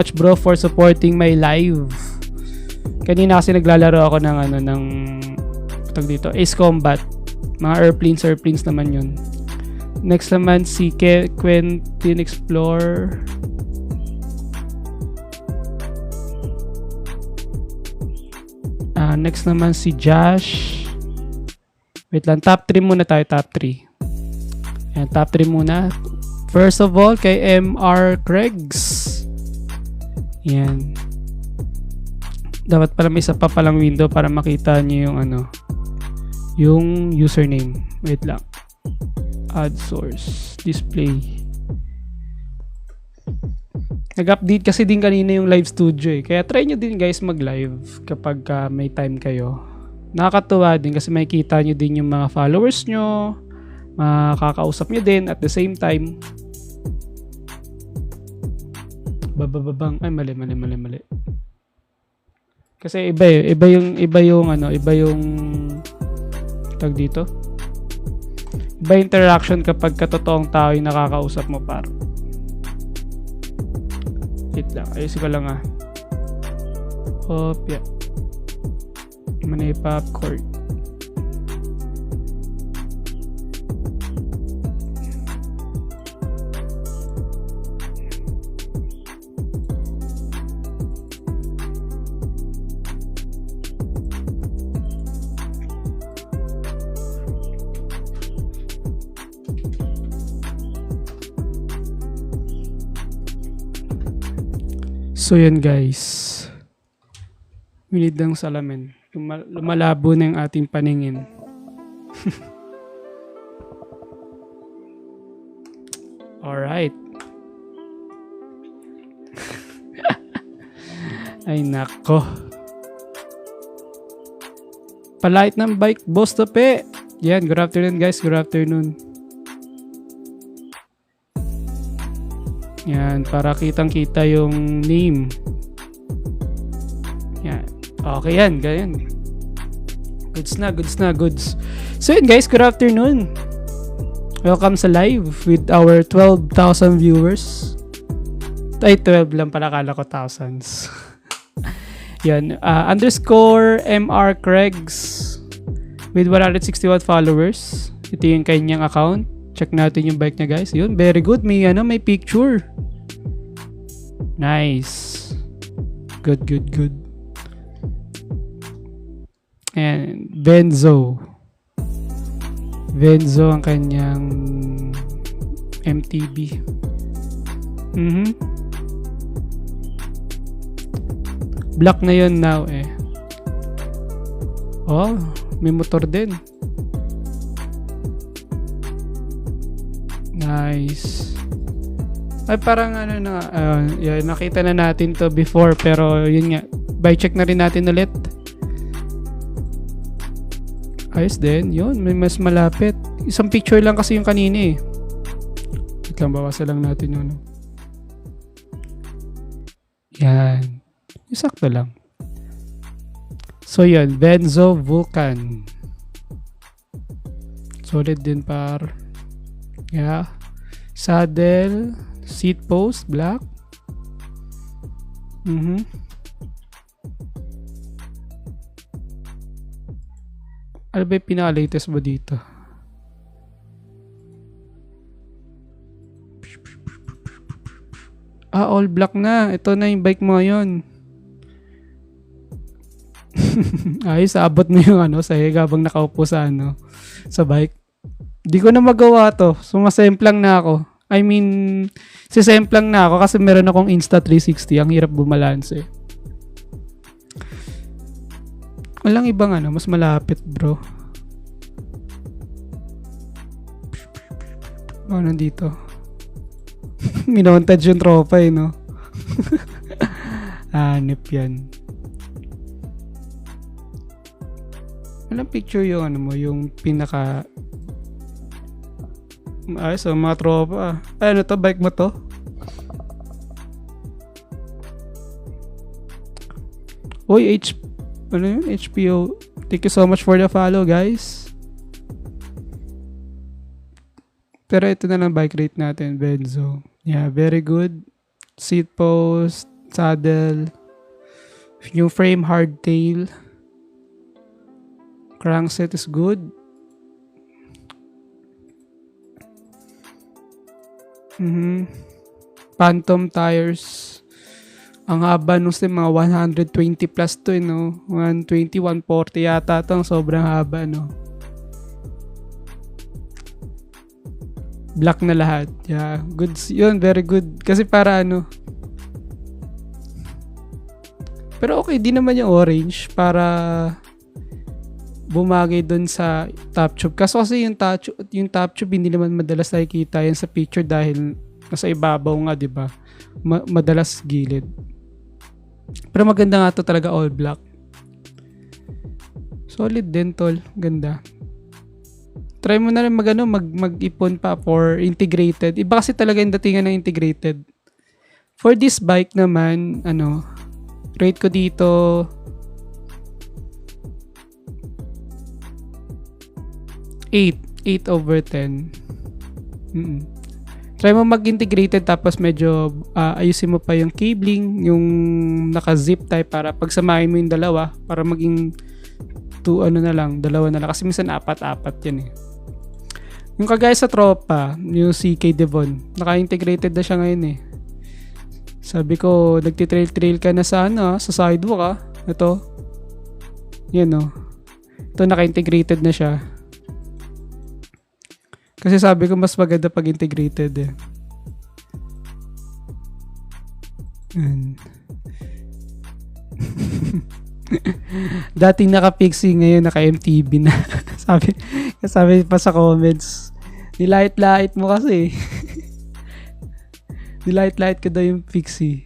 Much bro for supporting my live. Kanina kasi naglalaro ako ng tag dito, Ace Combat. Mga airplanes naman yun. Next naman si Quentin Explorer. Next naman si Josh. Wait lang, top 3 muna tayo, top 3. Ayan, top 3 muna. First of all, kay MR Craigs. Yan. Dapat pala may isa pa palang window para makita niyo yung yung username. Wait lang. Add source. Display. Nag-update kasi din kanina yung live studio eh. Kaya try nyo din guys mag-live kapag may time kayo. Nakakatuwa din kasi makikita nyo din yung mga followers nyo. Makakausap nyo din at the same time. Babababang. Ay, mali. Kasi iba yung tag dito. Iba interaction kapag katotoong tao yung nakakausap mo par. Wait lang. Ayusin ko lang Kopya. Manay popcorn. So yun guys, we need ng salamin. Lumalabo na yung ating paningin. Alright. Ay nako. Palait ng bike, boss tope. Yan, good afternoon guys, good afternoon. Yan, para kitang-kita yung name. Yan. Okay yan, ganyan. Goods na. So yun guys, good afternoon. Welcome sa live with our 12,000 viewers. Ay, 12 lang pala, kala ko thousands. Yan, underscore MR Craigs with 161 followers. Ito yung kanyang account. Check natin yung bike niya guys. Yun, very good. May picture. Nice. Good. And Benzo ang kanyang MTB. Black na yun now eh. Oh, may motor din. Nice. Ay parang yeah, nakita na natin to before pero yun nga, by check na rin natin ulit. Ayos din, yun, may mas malapit. Isang picture lang kasi yung kanina eh. Wait lang, bawasan lang natin yun. Yan. Isakto lang. So yun, Benzo Vulcan. Solid din par. Yeah. Saddle, seat post, black. Ano ba yung pinaka-latest mo dito? All black na. Ito na yung bike mo ngayon. Ayos, abot mo yung sahig habang nakaupo sa sa bike. Di ko na magawa to. Sumasemplang na ako. I mean, sisemplang na ako kasi meron akong Insta360. Ang hirap bumalance eh. Walang ibang mas malapit bro. Nandito. Minontage yung tropa eh, no? Hanip yan. Walang picture yung yung pinaka... so mga tropa. Ay, to? Bike mo to? Uy, HPO. Thank you so much for the follow, guys. Pero ito na lang bike rate natin, Benzo. Yeah, very good. Seat post. saddle, new frame, hardtail, crankset is good. Phantom tires. Ang haba nung mga 120 plus to, no? 120, 140 yata to. Sobrang haba, no? Black na lahat. Yeah, goods. Yun, very good. Kasi para ano. Pero okay, di naman yung orange para bumagay dun sa top tube. Kasi yung top tube hindi naman madalas nakikita yan sa picture dahil nasa ibabaw nga, di ba? Madalas gilid. Pero maganda nga to talaga, all black. Solid din, tol. Ganda. Try mo na rin mag-ipon pa for integrated. Iba kasi talaga yung datingan ng integrated. For this bike naman, rate ko dito 8/10. Try mo mag-integrated tapos medyo ayusin mo pa yung cabling, yung naka-zip type para pagsamahin mo yung dalawa para maging dalawa na lang. Kasi minsan apat-apat yan eh. Yung kagaya sa tropa, yung CK Devon, naka-integrated na siya ngayon eh. Sabi ko, nagtitrail-trail ka na sa sa sidewalk Ito. Yan Ito naka-integrated na siya. Kasi sabi ko mas maganda pag integrated eh. Dating naka-Pixie, ngayon naka-MTB na. sabi pa sa comments, nilait-lait mo kasi. Nilait-lait ko daw yung Pixie.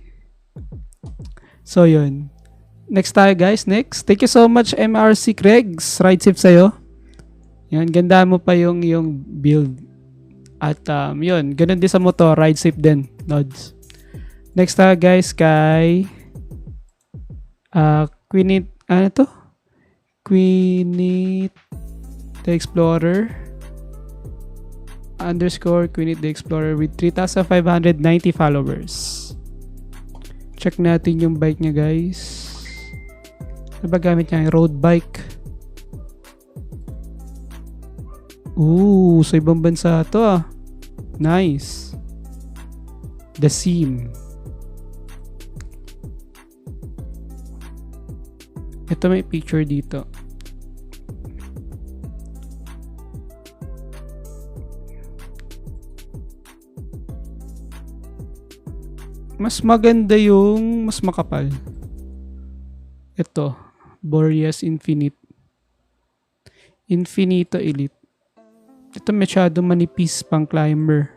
So yun. Next tayo guys, next. Thank you so much MRC Cregs. Ride safe sa'yo. Yan, ganda mo pa yung build. At yun, ganun din sa motor, ride safe din, Nods. Next guys, kay Quinit, Quinit the Explorer _Quinit the Explorer with 3,590 followers. Check natin yung bike niya guys. Ano ba gamit niya? Road bike. Sa ibang bansa to Nice. The Seam. Ito may picture dito. Mas maganda yung mas makapal. Ito. Boreas Infinite. Infinito Elite. Ito masyado manipis pang climber.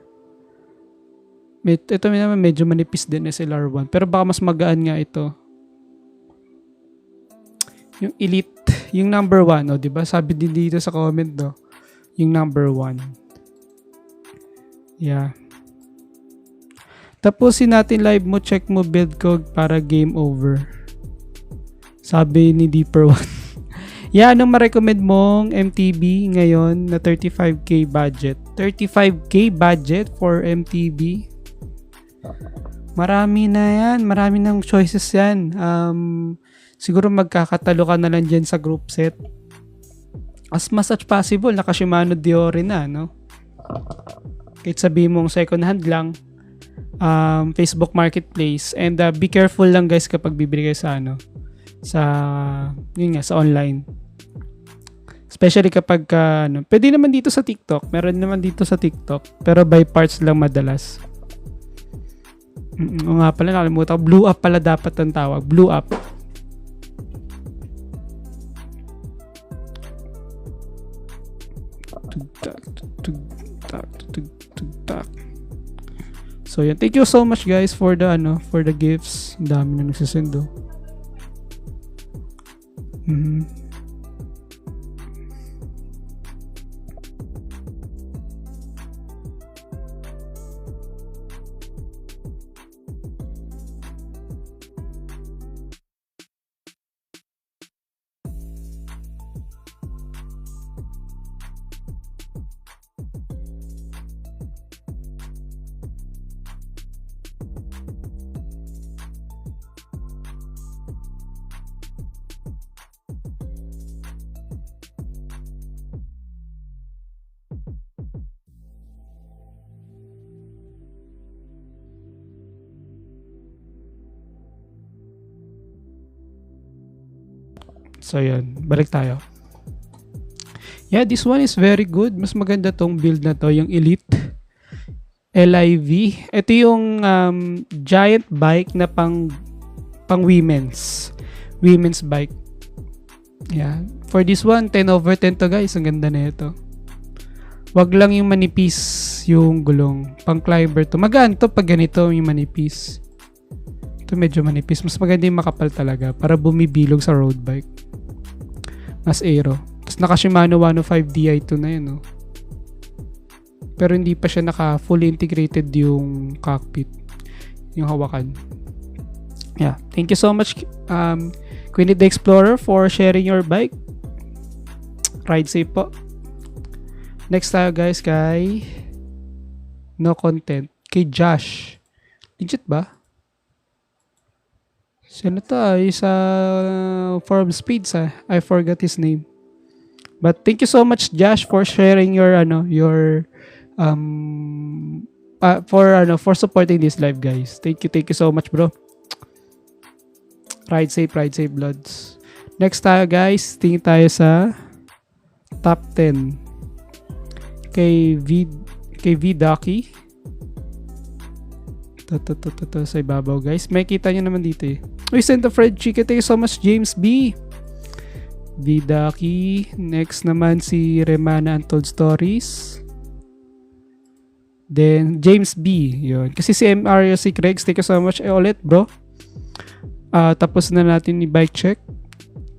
Ito naman medyo manipis din SLR1. Pero baka mas magaan nga ito. Yung Elite, yung number 1, diba? Sabi din dito sa comment, yung number 1. Yeah. Tapusin natin live mo, check mo build code para game over. Sabi ni Deeper One. Yeah, anong ma-recommend mong MTB ngayon na 35k budget? 35k budget for MTB? Marami na yan. Marami ng choices yan. Siguro magkakatalo ka na lang dyan sa group set. As much as possible, naka Shimano Diore na, no? Kahit sabihin mong second hand lang, Facebook Marketplace. And be careful lang guys kapag bibili kayo sa online. Especially kapag pwede naman dito sa TikTok. Meron naman dito sa TikTok. Pero by parts lang madalas. O nga pala, nakalimutan ko. Blue up pala dapat ang tawag. Blue up. So yan. Thank you so much guys for the gifts. Ang dami na nagsisend So yun, balik tayo. Yeah, this one is very good. Mas maganda tong build na to, yung Elite LIV. Ito yung giant bike na pang women's bike. Yeah. For this one, 10/10 to guys. Ang ganda na ito. Wag lang yung manipis yung gulong. Pang climber to. Magaan to pag ganito yung manipis. Ito medyo manipis. Mas maganda yung makapal talaga para bumibilog sa road bike. Mas aero. Tapos naka Shimano 105 Di2 na yun, no? Pero hindi pa siya naka fully integrated yung cockpit. Yung hawakan. Yeah. Thank you so much, Queenie the Explorer, for sharing your bike. Ride safe po. Next tayo guys kay No Content. Kay Josh. Legit ba? Sino to? Isa Forbes Speeds I forgot his name. But thank you so much Josh for sharing your for supporting this live guys. Thank you so much bro. Ride safe Bloods. Next tayo guys, tingin tayo sa top 10. Kay V Ducky. To sa ibabaw guys. May kita nyo naman dito eh. We sent the fried chicken. Thank you so much James B. V Ducky. Next naman si Remana Untold Stories. Then James B. Yun. Kasi si MR si Craig. Thank you so much ulit bro. Tapos na natin ni bike check.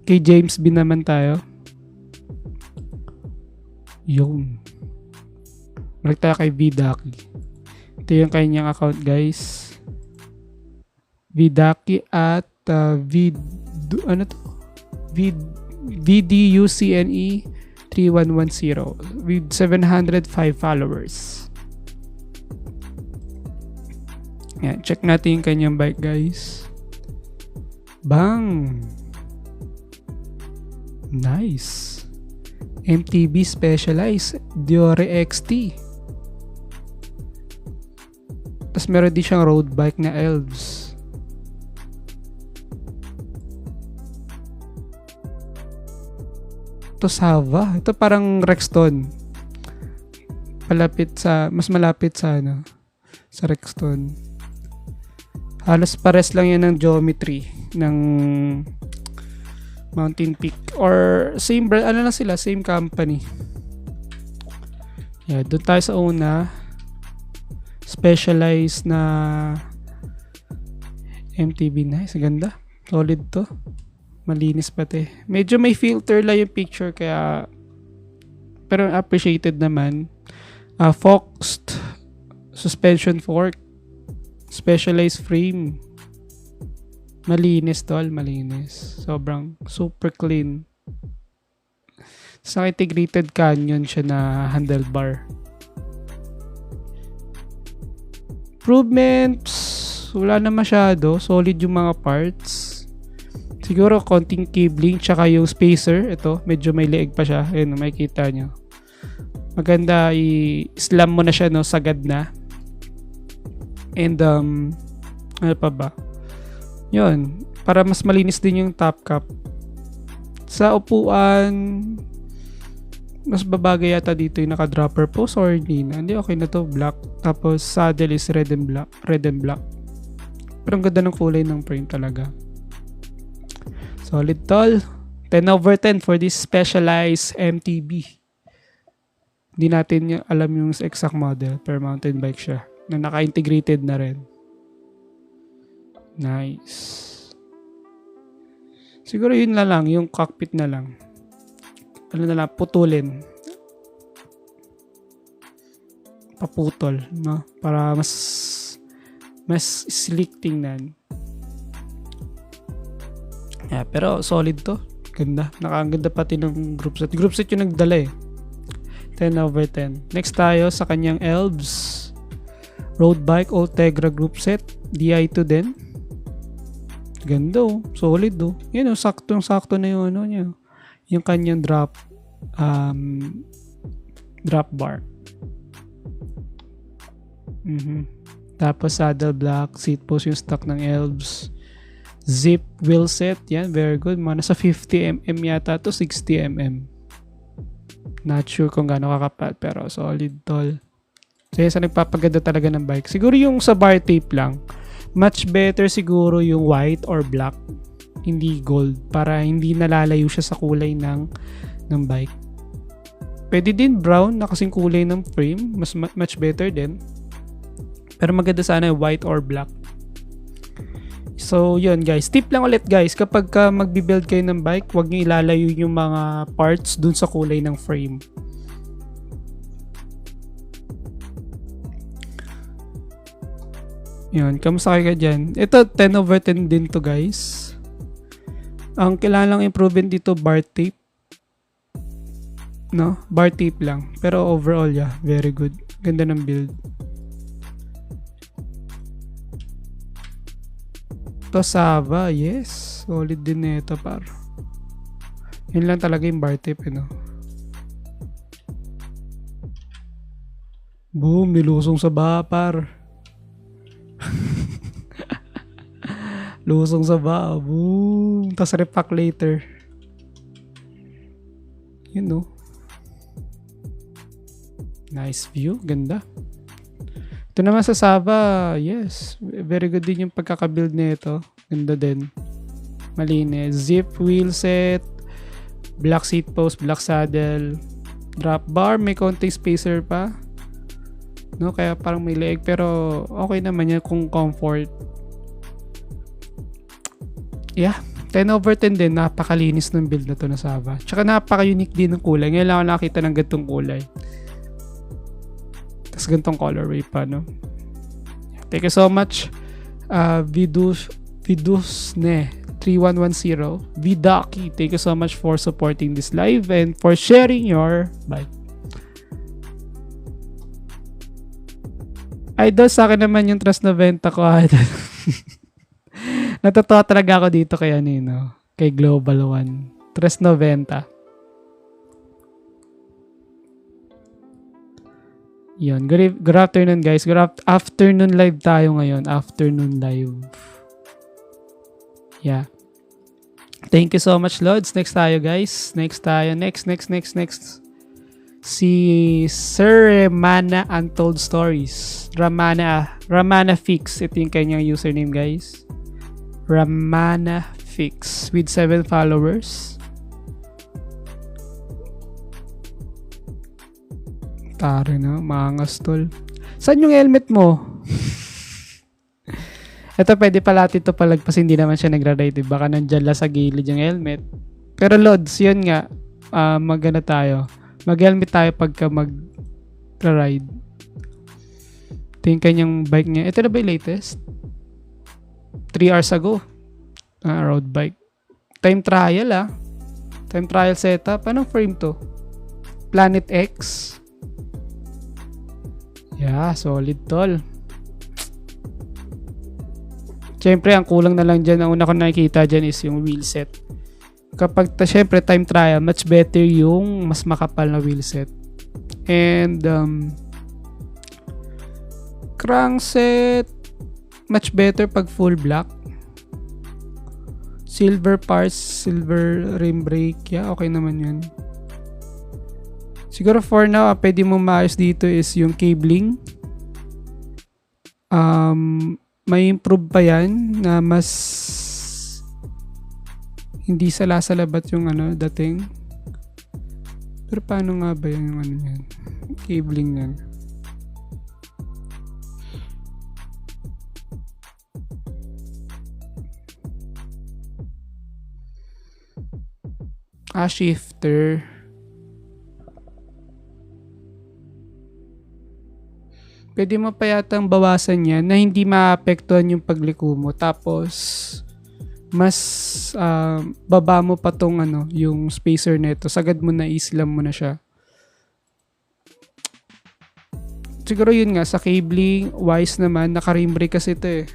Kay James B naman tayo. Yun. Balik tayo kay V Ducky. Ito yung kanyang account guys. V Ducky at VDUCNE 3110 with 705 followers. Yan, check natin yung kanyang bike guys. Bang! Nice. MTB Specialized Diore XT. Tapos meron din siyang road bike na Elves. Ito Sava. Ito parang Rexton. Mas malapit sa sa Rexton. Halos pares lang yan ng geometry ng Mountain Peak or same brand, na sila, same company. Yeah, doon tayo sa una. Specialized na MTB. Nice, ganda. Solid to. Malinis pati. Medyo may filter lang yung picture kaya pero appreciated naman. Foxed suspension fork. Specialized frame. Malinis tol, malinis. Sobrang super clean. Sa integrated canyon siya na handlebar. Improvements, wala na masyado. Solid yung mga parts. Siguro konting cabling tsaka yung spacer. Ito, medyo may leeg pa siya. Ayun, makikita nyo. Maganda, i-slam mo na siya, no? Sagad na. And, ano pa ba? Yun, para mas malinis din yung top cap. Sa upuan, mas babagay yata dito yung naka-dropper post or hindi na. Hindi, okay na to, black. Tapos, saddle is red and black. Pero ang ganda ng kulay ng frame talaga. Solid tol. 10/10 for this Specialized MTB. Hindi natin alam yung exact model, per mountain bike siya. Na naka-integrated na rin. Nice. Siguro yun na lang, yung cockpit na lang. Ano na lang, putulin. Paputol, no? Para mas sleek tingnan. Yeah, pero solid to. Ganda. Nakaganda pati ng group set. Group set yung nagdala eh. 10/10. Next tayo sa kanyang Elves. Road bike Ultegra group set. Di2 din. Ganda oh. Solid oh. Yan oh. Saktong-sakto na yung ano niya. Yung kanyang drop bar. Tapos saddle black. Seat post yung stock ng Elves. Zip wheel set. Yan, very good. Mga nasa 50mm yata to 60mm. Not sure kung gaano kakapal pero solid tol. So yan sa nagpapaganda talaga ng bike. Siguro yung sa bar tape lang. Much better siguro yung white or black. Hindi gold. Para hindi nalalayo siya sa kulay ng bike. Pwede din brown na kasing kulay ng frame. Much better din. Pero maganda sana yung white or black. So, yun guys. Tip lang ulit guys. Kapag magbibuild kayo ng bike, huwag nyo ilalayo yung mga parts dun sa kulay ng frame. Yun. Kamusta kayo ka dyan? Ito, 10/10 din to guys. Ang kailangang improvement dito, bar tape. No? Bar tape lang. Pero overall, yeah. Very good. Ganda ng build. To Sava, yes. Solid din na ito, par. Yun lang talaga yung bar tape, no? Boom, nilusong sa baha, par. Lusong sa baha, boom. Tapos repack later. Yun, no? Nice view, ganda. Ito naman sa Sava, yes. Very good din yung pagkakabuild nito. Ganda din. Malinis. Zip wheel set. Black seat post, black saddle. Drop bar, may konting spacer pa. No, kaya parang may leg. Pero okay naman yan kung comfort. Yeah. 10/10 din. Napakalinis ng build na to na Sava. Tsaka napaka-unique din ng kulay. Ngayon lang ako nakita ng gantong kulay. Tapos gantong colorway pa, no? Thank you so much. Vidusne 3110 Vidaki. Thank you so much for supporting this live and for sharing your bike. Idol, sa akin naman yung trust na benta ko. Natutuwa talaga ako dito kay Anino. Kay Global One. Trust na benta. Yun. Good afternoon guys. Good afternoon live tayo ngayon. Afternoon live. Yeah. Thank you so much, Lods. Next tayo guys. Next tayo. Next. Si Sir Ramana Untold Stories. Ramana Fix. Ito yung kanyang username guys. Ramana Fix. With 7 followers. Tara na, maangas tol. Saan yung helmet mo? Ito pwede pala ito palagpas, hindi naman siya nagra-ride. Baka nandyan lang sa gilid yung helmet. Pero Lods, yun nga. Magana tayo. Mag-helmet tayo pagka mag-ride. Ito yung kanyang bike niya. Ito na ba yung latest? 3 hours ago. Road bike. Time trial Time trial setup. Anong frame to? Planet X. Yeah, solid tol. Siyempre, ang kulang na lang dyan, ang una ko nakikita dyan is yung wheel set. Kapag siyempre time trial, much better yung mas makapal na wheel set. And crankset, much better pag full black. Silver parts, silver rim brake, yeah, okay naman yun. Siguro for now, pwede mo maayos dito is yung cabling. May improve pa yan na mas hindi salasalabat yung dating. Pero paano nga ba yung yan? Cabling yan. Shifter. Pwede mo pa yatang bawasan yan na hindi maapektuhan yung pagliko mo. Tapos, mas baba mo pa tong yung spacer neto. Sagad mo na, islam mo na siya. Siguro yun nga, sa cabling, wise naman. Naka-rim brake kasi ito eh.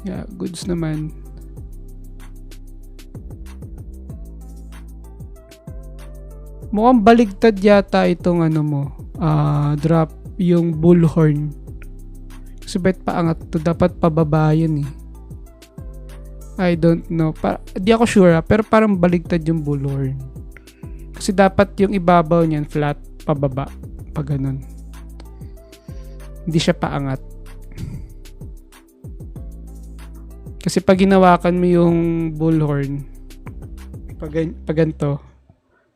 Yeah, goods naman. Mukhang baligtad yata itong mo. Drop yung bullhorn. Kasi ba't paangat to? Dapat pababa yan eh. I don't know. Di ako sure pero parang baligtad yung bullhorn. Kasi dapat yung ibabaw niyan flat pababa. Pag ganun. Hindi siya paangat. Kasi pag ginawakan mo yung bullhorn, pag ganito,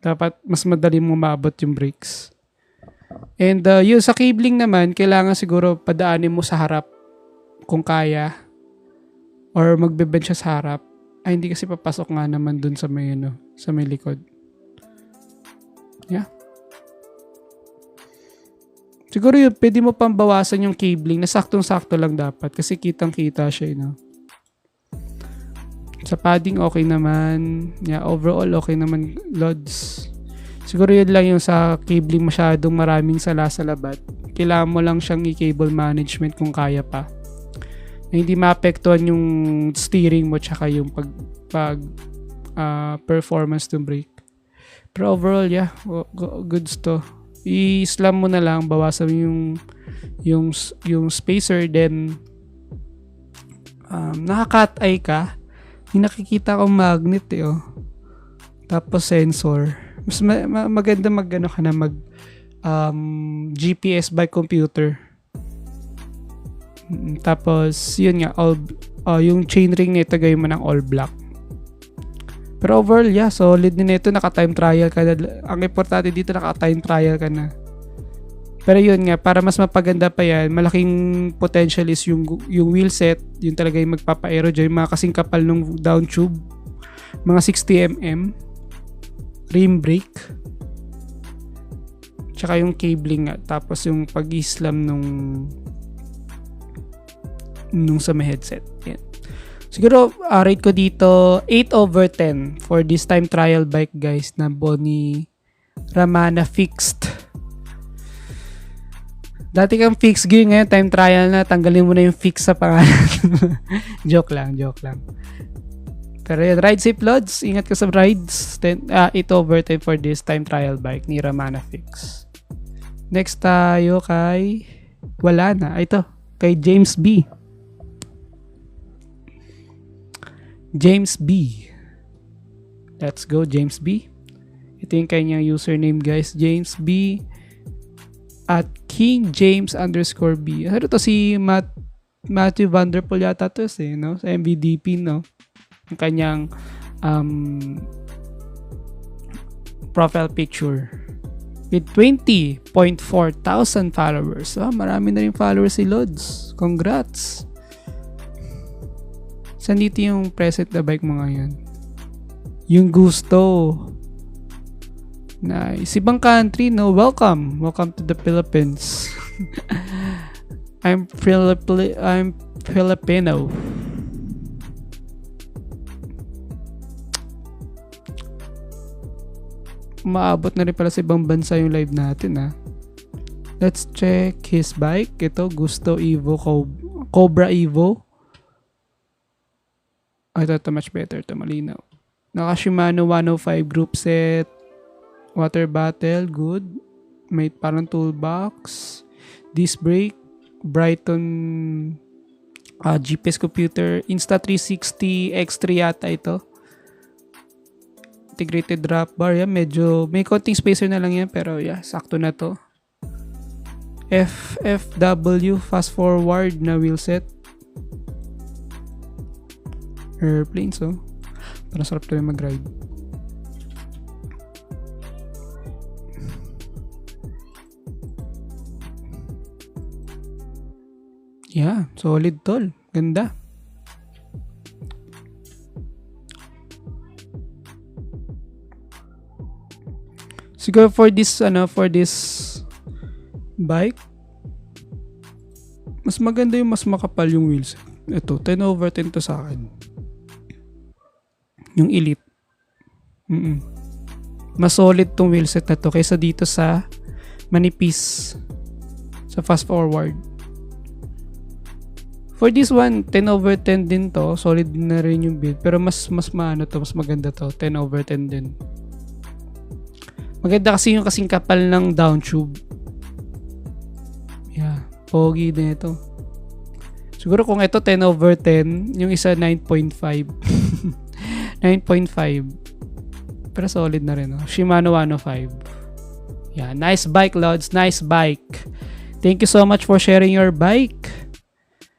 dapat mas madali mo maabot yung brakes. And yun, sa cabling naman, kailangan siguro padaanin mo sa harap kung kaya. Or magbe-bend siya sa harap. Ay, hindi kasi papasok nga naman dun sa may, sa may likod. Yeah. Siguro yun, pwede mo pang bawasan yung cabling na saktong-sakto lang dapat kasi kitang-kita siya, Sa padding, okay naman. Yeah, overall, okay naman, Lods. Siguro yun lang yung sa cabling masyadong maraming sala-salabat. Kailangan mo lang siyang i-cable management kung kaya pa. Na hindi maapektuhan yung steering mo tsaka yung performance ng brake. Pero overall, yeah, goods to. I-slam mo na lang, bawasan yung spacer, then naka-cat eye ka. Yung nakikita kong magnet tapos sensor. Mas maganda mag GPS by computer. Tapos yun nga, yung chainring nito gawin mo ng all black. Pero overall, yeah, solid din ito. Naka-time trial ka na. Ang importante dito, naka-time trial ka na. Pero yun nga, para mas mapaganda pa yan, malaking potential is yung wheel set, yung talaga yung magpapa-aero dyan, yung mga kasing kapal ng down tube, mga 60mm, rim brake, tsaka yung cabling nga, tapos yung pag-islam nung sa may headset. Yan. Siguro, rate ko dito 8/10 for this time trial bike, guys, na Bonnie Ramana fixed. Dati kang fixed gear, ngayon time trial na, tanggalin mo na yung fix sa pangalan. joke lang. Pero yun, ride safe, Lods. Ingat ka sa rides. 8/10 for this time trial bike ni Ramana Fix. Next tayo kay wala na. Ito, kay James B. James B. Let's go, James B. Ito yung kanyang username, guys. James B. At King James _B. Ano to, si Matthew Vanderpool yata to, no? Sa MVDP, no? Ang kanyang profile picture with 20.4 thousand followers. Marami na rin followers si Lods. Congrats! Saan dito yung preset na bike mo ngayon? Yung Gusto. Nice. Ibang country, no? Welcome to the Philippines. I'm Filipino. Maabot na rin pala sa ibang bansa yung live natin, Let's check his bike. Ito, Gusto Evo Cobra Evo. Ito much better. Ito malinaw. Naka Shimano 105 group set. Water bottle, good. May parang toolbox. Disc brake. Brighton GPS computer. Insta360 X3 yata ito. Integrated drop bar. Yan, medyo may konting spacer na lang yan. Pero yeah, sakto na to. FFW fast forward na wheelset. Airplane, so. Parang sarap to yung mag-ride. Yeah, solid tol. Ganda. Siguro for this bike, mas maganda yung mas makapal yung wheels. Ito, 10/10 to sa akin. Yung Elite. Mas solid tong wheelset na to kaysa dito sa manipis sa fast forward. For this one, 10/10 din to. Solid na rin yung build. Pero mas maganda to. 10/10 din. Maganda kasi yung kasing kapal ng down tube. Yeah. Pogi din ito. Siguro kung ito 10/10, yung isa 9.5. 9.5. Pero solid na rin. Shimano 105. Yeah, nice bike, Lods. Nice bike. Thank you so much for sharing your bike.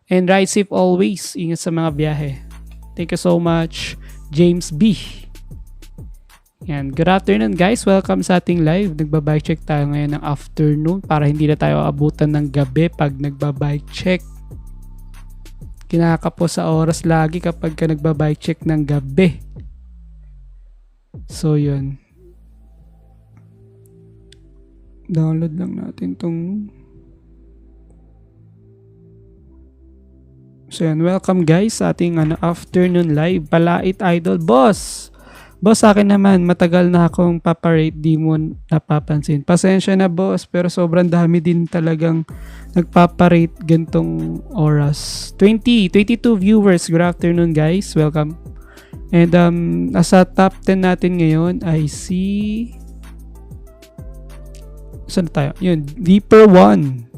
And ride safe always. Ingat sa mga biyahe. Thank you so much, James B. Yan. Good afternoon, guys. Welcome sa ating live. Nagbabike check tayo ngayon ng afternoon para hindi na tayo abutan ng gabi pag nagbabike check. Kinakapo sa oras lagi kapag ka nagbabike check ng gabi. So, yun. Download lang natin tong... So, yun. Welcome, guys, sa ating afternoon live. Palait Idol. Boss, sa akin naman, matagal na akong paparate. Di mo napapansin. Pasensya na, boss. Pero sobrang dami din talagang nagpaparate gantong oras. 22 viewers. Good afternoon, guys. Welcome. And nasa top 10 natin ngayon, I see... Saan tayo? Yun, Deeper One.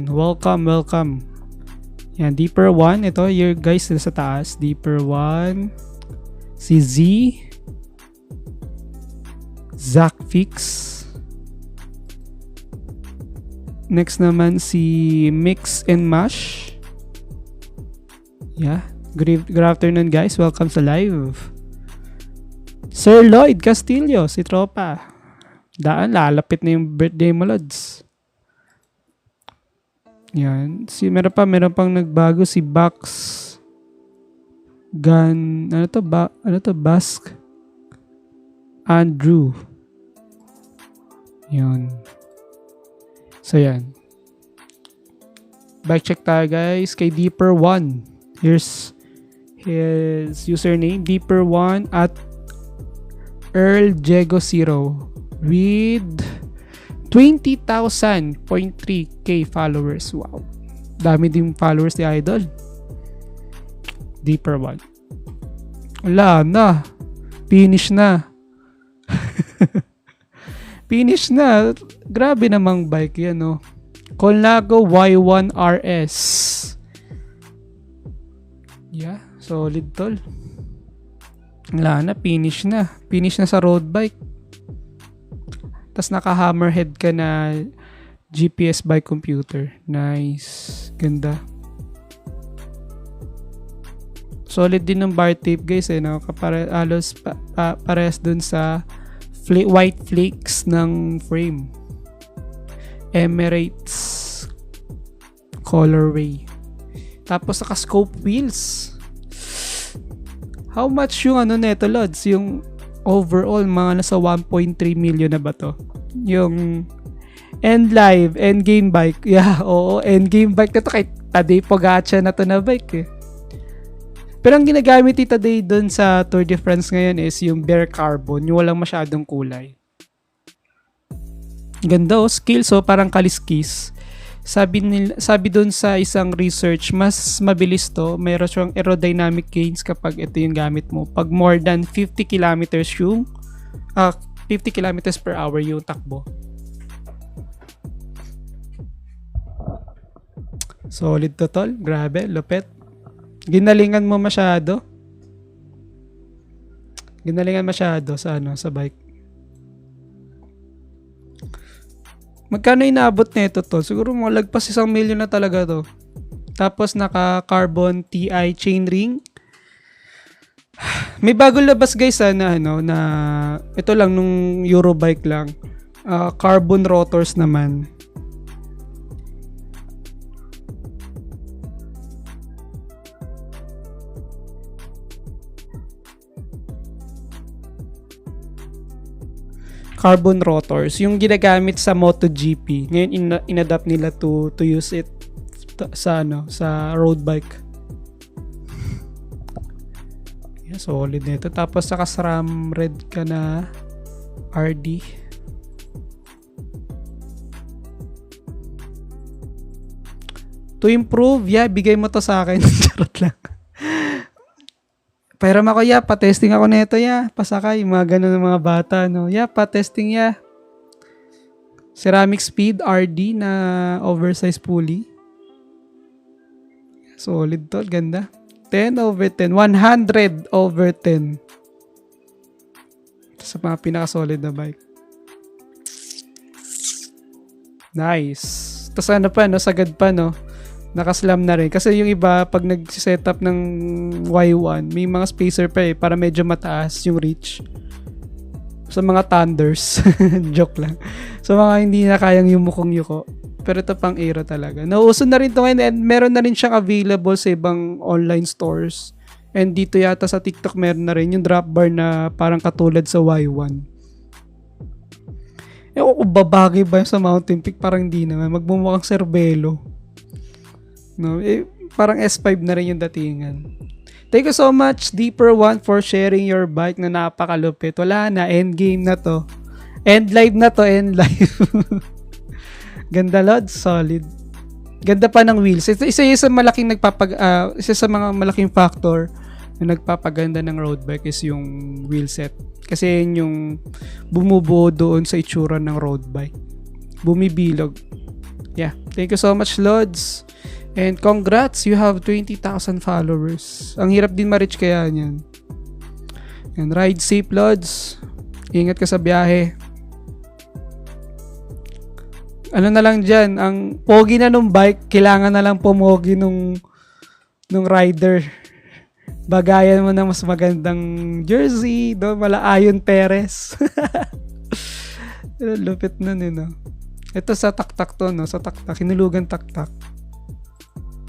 Welcome. Yan, Deeper One. Ito, your guys sa taas. Deeper One. Si Z. Zach Fix. Next naman si Mix and Mash. Yeah. Good afternoon, guys. Welcome sa live. Sir Lloyd Castillo, si Tropa. Lalapit na yung birthday mo, Lods. Yan. Meron pang nagbago si Bax Gun. Ano to? Bask Andrew. Yan. So, yan. Bike check tayo, guys. Kay Deeper One. Here's his username. Deeper One at Earl Jego 0 with 20,000.3k followers. Wow. Dami din followers ni Idol. Deeper One. Wala na. Finish na. Finish na. Grabe namang bike yan, no? Colnago Y1 RS. Yeah. Solid, tol. Wala na. Finish na. Finish na sa road bike. Tas naka-hammerhead ka na GPS bike computer. Nice. Ganda. Solid din ng bar tape, guys, eh, no? Halos pares dun sa white flakes ng frame. Emirates colorway. Tapos naka-scope wheels. How much yung neto, Lods? Yung overall, mga nasa 1.3 million na ba to? Yung Endlive, Endgame bike. Yeah, oo, Endgame bike na to. Kay Tadej Pogacar na to na bike, eh. Pero ang ginagamit ni Tadej dun sa Tour de France ngayon is yung bare carbon, yung walang masyadong kulay. Ganda, oh. Scales, oh, parang kaliskis. Sabi dun sa isang research, mas mabilis to. Mayroon siyang aerodynamic gains kapag ito yung gamit mo. Pag more than 50 kilometers yung 50 kilometers per hour yung takbo. Solid to, tol. Grabe, lupet. Ginalingan mo masyado. Sa bike. Magkano inaabot nito, to? Siguro mga lagpas 1 million na talaga to. Tapos naka-carbon TI chainring. May bagong labas, guys, na ito lang nung Eurobike lang. Carbon rotors naman. Carbon rotors, yung ginagamit sa MotoGP. Ngayon inadapt nila to use it sa road bike. Yeah, solid nito. Tapos saka SRAM red ka na RD. To improve, yeah, bigay mo to sa akin. Charot lang. Pairam ako, ya. Pa-testing ako nito, ya. Pasakay. Mga ganun ng mga bata, no. Ya, pa-testing, ya. Ceramic Speed RD na oversized pulley. Solid to. Ganda. 10 over 10. 100 over 10. Ito sa mga pinaka-solid na bike. Nice. Tapos ano pa, no? Sagad pa, no? Nakaslam na rin. Kasi yung iba, pag nag-setup ng Y1, may mga spacer pa eh, para medyo mataas yung reach. Sa mga thunders. Joke lang. Sa mga hindi na kayang yumukong-yuko. Pero ito pang aero talaga. Nauso na rin ito ngayon and meron na rin siyang available sa ibang online stores. And dito yata sa TikTok meron na rin yung drop bar na parang katulad sa Y1. Kung babagay ba sa Mountain Peak? Parang hindi naman. Magmumukhang Cervelo. No? Parang S5 na rin yung datingan. Thank you so much, Deeper One, for sharing your bike na napakalupit. Wala na. End game na to. End live na to. End live. Ganda, Lods. Solid. Ganda pa ng wheels. Isa sa malaking isa sa mga malaking factor na nagpapaganda ng road bike is yung wheel set. Kasi yun yung bumubuo doon sa itsura ng road bike. Bumibilog. Yeah. Thank you so much, Lods. And congrats, you have 20,000 followers. Ang hirap din ma-reach kaya niyan. And ride safe, Lods. Ingat ka sa biyahe. Ano na lang dyan, ang pogi na nung bike, kailangan na lang pumogi nung rider. Bagayan mo ng mas magandang jersey, do mala Ayon Perez. Lupit nun eh, no? Ito sa taktak to, no? Sa taktak, hinulugan taktak.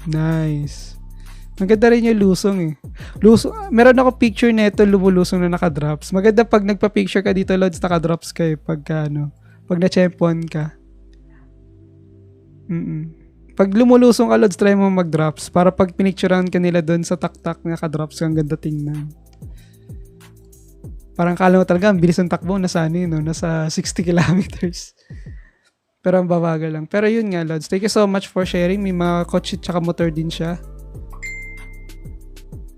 Nice. Maganda rin yung lusong eh. Meron ako picture nito lumulusong na nakadrops. Maganda pag nagpa-picture ka dito, Lods, nakadrops ka eh. Pag na-champion ka. Pag lumulusong ka, Lods, try mo mag-drops para pag pinicturean ka nila doon sa taktak na ka-drops kang ganda tingnan. Parang kala mo talaga ang bilis ng takbo nasa nasa 60 kilometers. Pero ang babagal lang. Pero yun nga, Lods, thank you so much for sharing. May mga kotse tsaka motor din siya.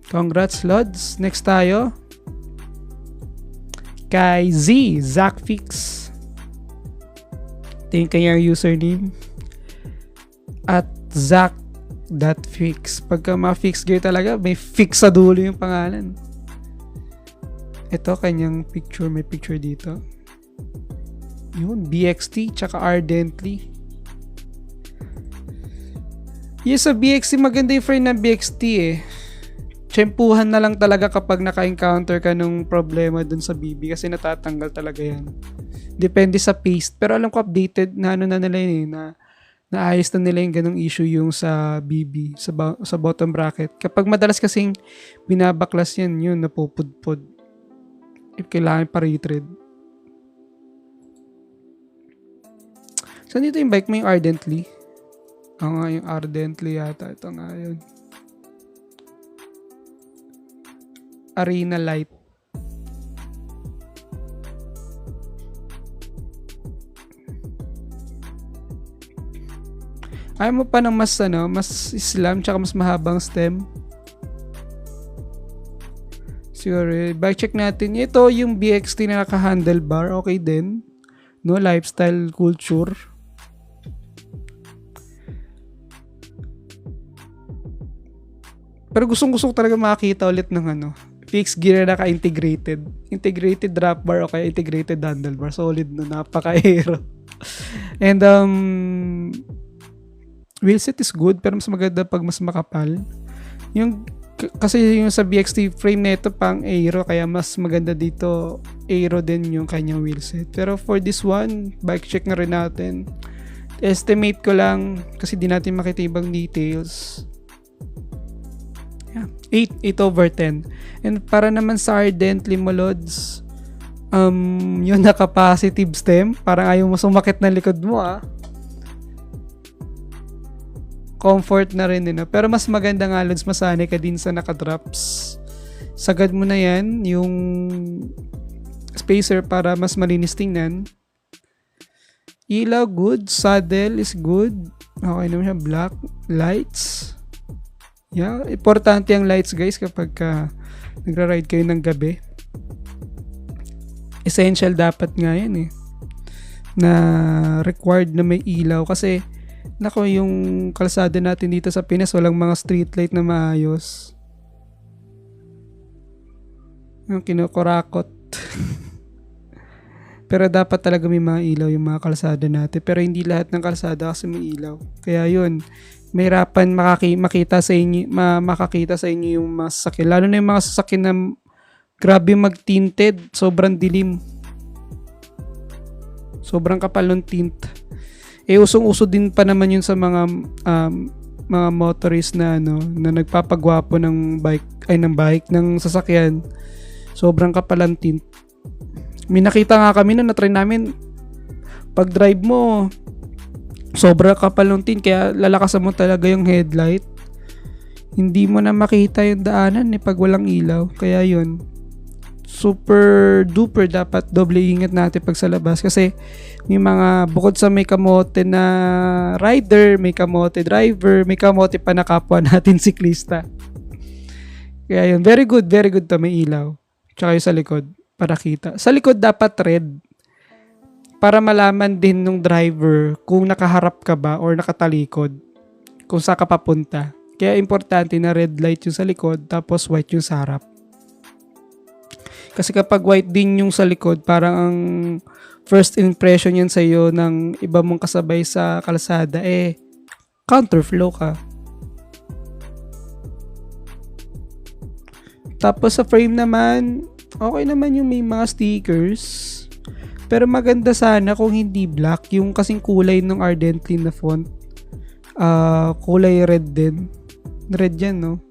Congrats, Lods. Next tayo kay Zacfix. Ito yung kanyang username. At Zac.fix. Pagka ma-fix gear talaga, may fix sa dulo yung pangalan. Ito, kanyang picture. May picture dito. Yun, BXT, tsaka Ardently. Yes, sa BXT, maganda yung frame ng BXT eh. Tsempuhan na lang talaga kapag naka-encounter ka nung problema dun sa BB kasi natatanggal talaga yan. Depende sa paste. Pero alam ko updated na na nila yun eh, naayos na nila yung ganong issue yung sa BB, sa bottom bracket. Kapag madalas kasing binabaklas yan, yun, napupudpod. Kailangan pa retread. Saan dito yung bike mo, yung Ardently? Nga, yung Ardently yata. Ito nga yun. Arena Light. Ayaw mo pa ng mas slam tsaka mas mahabang stem. Siguro, bike check natin. Ito yung BXT na naka-handlebar. Okay din. No, lifestyle culture. Pero gustong-gusto ko talaga makakita ulit ng fixed gear na naka-integrated. Integrated drop bar o kaya integrated handlebar. Solid na, napaka-aero. And wheelset is good pero mas maganda pag mas makapal. Kasi yung sa BXT frame nito pang aero kaya mas maganda dito aero din yung kanyang wheelset. Pero for this one, bike check na rin natin. Estimate ko lang kasi di natin makita ibang details. Yeah, 8 over 10. And para naman sa Ardently mo, Lods, yung naka-positive stem, parang ayaw mo sumakit na likod mo Comfort na rin din. Pero mas maganda nga, Lods, masanay ka din sa naka-drops. Sagad mo na yan, yung spacer para mas malinis tingnan. Ilaw, good. Saddle is good. Okay naman siya. Black. Lights. Yeah, importante ang lights, guys, kapag nagra-ride kayo ng gabi. Essential dapat nga yan na required na may ilaw kasi Nako, yung kalsada natin dito sa Pinas, walang mga street light na maayos. Yung kinukurakot. Pero dapat talaga may mga ilaw yung mga kalsada natin. Pero hindi lahat ng kalsada kasi may ilaw. Kaya yun, mahirapan makita sa inyo, makakita sa inyo yung mga sasakyan. Lalo na yung mga sasakyan na grabe mag-tinted. Sobrang dilim. Sobrang kapal ng tint. Usong-uso din pa naman yun sa mga motorist na na nagpapagwapo ng ng sasakyan. Sobrang kapal ang tint. May nakita nga kami na try namin, pag drive mo sobrang kapal ng tint, kaya lalakasan mo talaga yung headlight. Hindi mo na makita yung daanan pag walang ilaw. Kaya yun, super duper dapat doble ingat natin pag sa labas, kasi may mga, bukod sa may kamote na rider, may kamote driver, may kamote pa na kapwa natin siklista. Kaya yun, very good to, may ilaw. Tsaka yung sa likod, para kita. Sa likod dapat red, para malaman din ng driver kung nakaharap ka ba or nakatalikod, kung saan ka papunta. Kaya importante na red light yung sa likod, tapos white yung sa harap. Kasi kapag white din yung sa likod, parang ang first impression yan sa'yo ng iba mong kasabay sa kalsada, counterflow ka. Tapos sa frame naman, okay naman yung may mga stickers. Pero maganda sana kung hindi black, yung kasing kulay ng Ardently na font. Kulay red din. Red yan, no?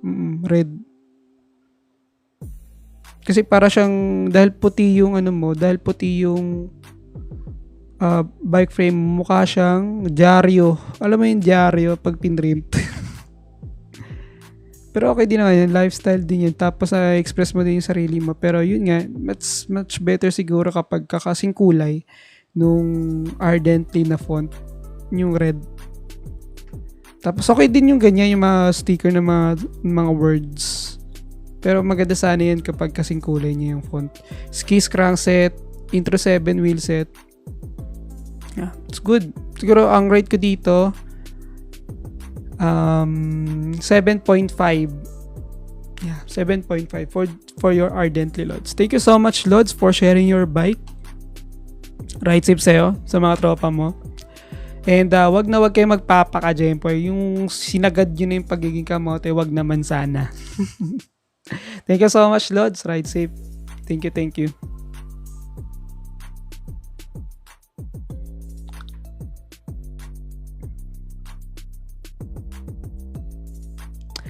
Red. Kasi para siyang, dahil puti yung bike frame, mukha siyang dyaryo. Alam mo yung dyaryo pag pinrint. Pero okay din naman yun, lifestyle din yun. Tapos express mo din yung sarili mo. Pero yun nga, much better siguro kapag kakasing kulay nung Ardently na font, yung red. Tapos okay din yung ganyan, yung mga sticker ng mga words. Pero maganda sana yan kapag kasing kulay niya yung font. Skis crankset, Intro 7 wheelset. Yeah, it's good. Siguro ang rate ko dito, 7.5. Yeah, 7.5 for your Ardently Lods. Thank you so much, Lods, for sharing your bike. Ride safe sa'yo, sa mga tropa mo. And wag kayo magpapaka-jempoy. Yung sinagad yun na yung pagiging kamote, wag naman sana. Thank you so much, Lods. Ride safe. Thank you.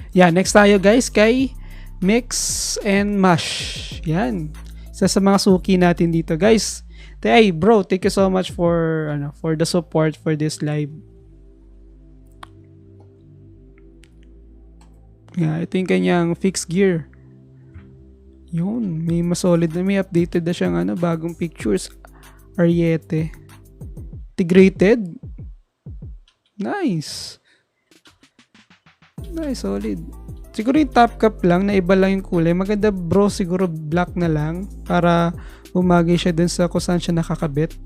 Yeah, next tayo guys kay Mix and Mash. Yan. Isa sa mga suki natin dito, guys. Hey, bro, thank you so much for the support for this live. Yeah, ito yung kanyang fixed gear. Yun, may solid na, may updated na siyang bagong pictures. Ariete. Integrated. Nice, solid. Siguro yung top cap lang, na iba lang yung kulay. Maganda bro, siguro black na lang para umagay siya dun sa kung saan siya nakakabit.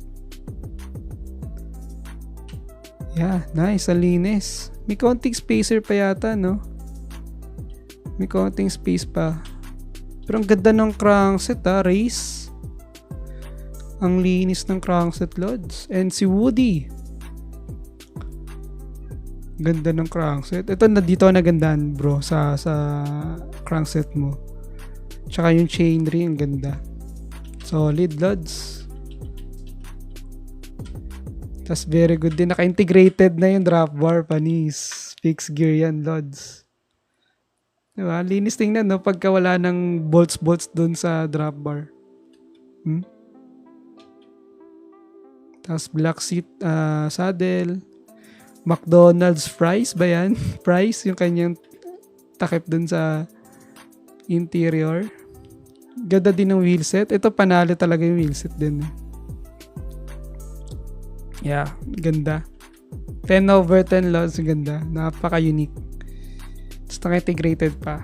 Yeah, nice, ang linis. May konting spacer pa yata, no? May konting space pa. Pero ang ganda ng crankset, race. Ang linis ng crankset, Lods. And si Woody. Ganda ng crankset. Ito na dito nagandaan, bro, sa crankset mo. Tsaka yung chain ring, ganda. Solid, Lods. Tas very good din. Naka-integrated na yung drop bar, panis. Fixed gear yan, Lods. Diba? Linis tingnan, no? Pagka wala ng bolts dun sa drop bar. Tas black seat, saddle. McDonald's fries ba yan? Fries, yung kanyang takip dun sa interior. Ganda din ng wheelset. Ito panalo talaga yung wheelset din. Yeah, ganda. 10/10 Lods, ganda. Napaka-unique. Tapos naka-integrated pa.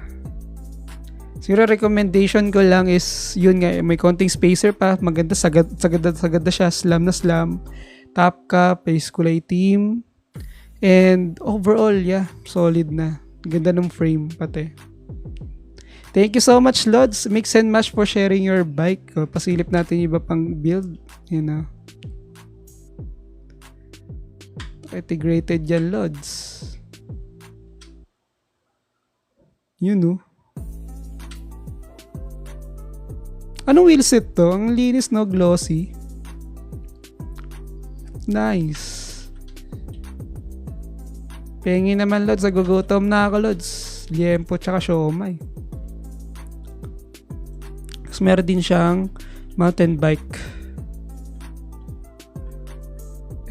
Siguro recommendation ko lang is, yun nga, may konting spacer pa. Maganda, sagad siya. Slam na slam. Top cap, face kulay team. And overall, yeah, solid na. Ganda ng frame pati. Thank you so much, Lods. Mix and match for sharing your bike. Pasilip natin yung iba pang build. You know. Integrated yan, Lods. You know. Anong wheelset to? Ang linis, no? Glossy. Nice. Pengi naman, Lods. Nagugutom na ako, Lods. Liempo tsaka siomay. Tapos meron din siyang mountain bike.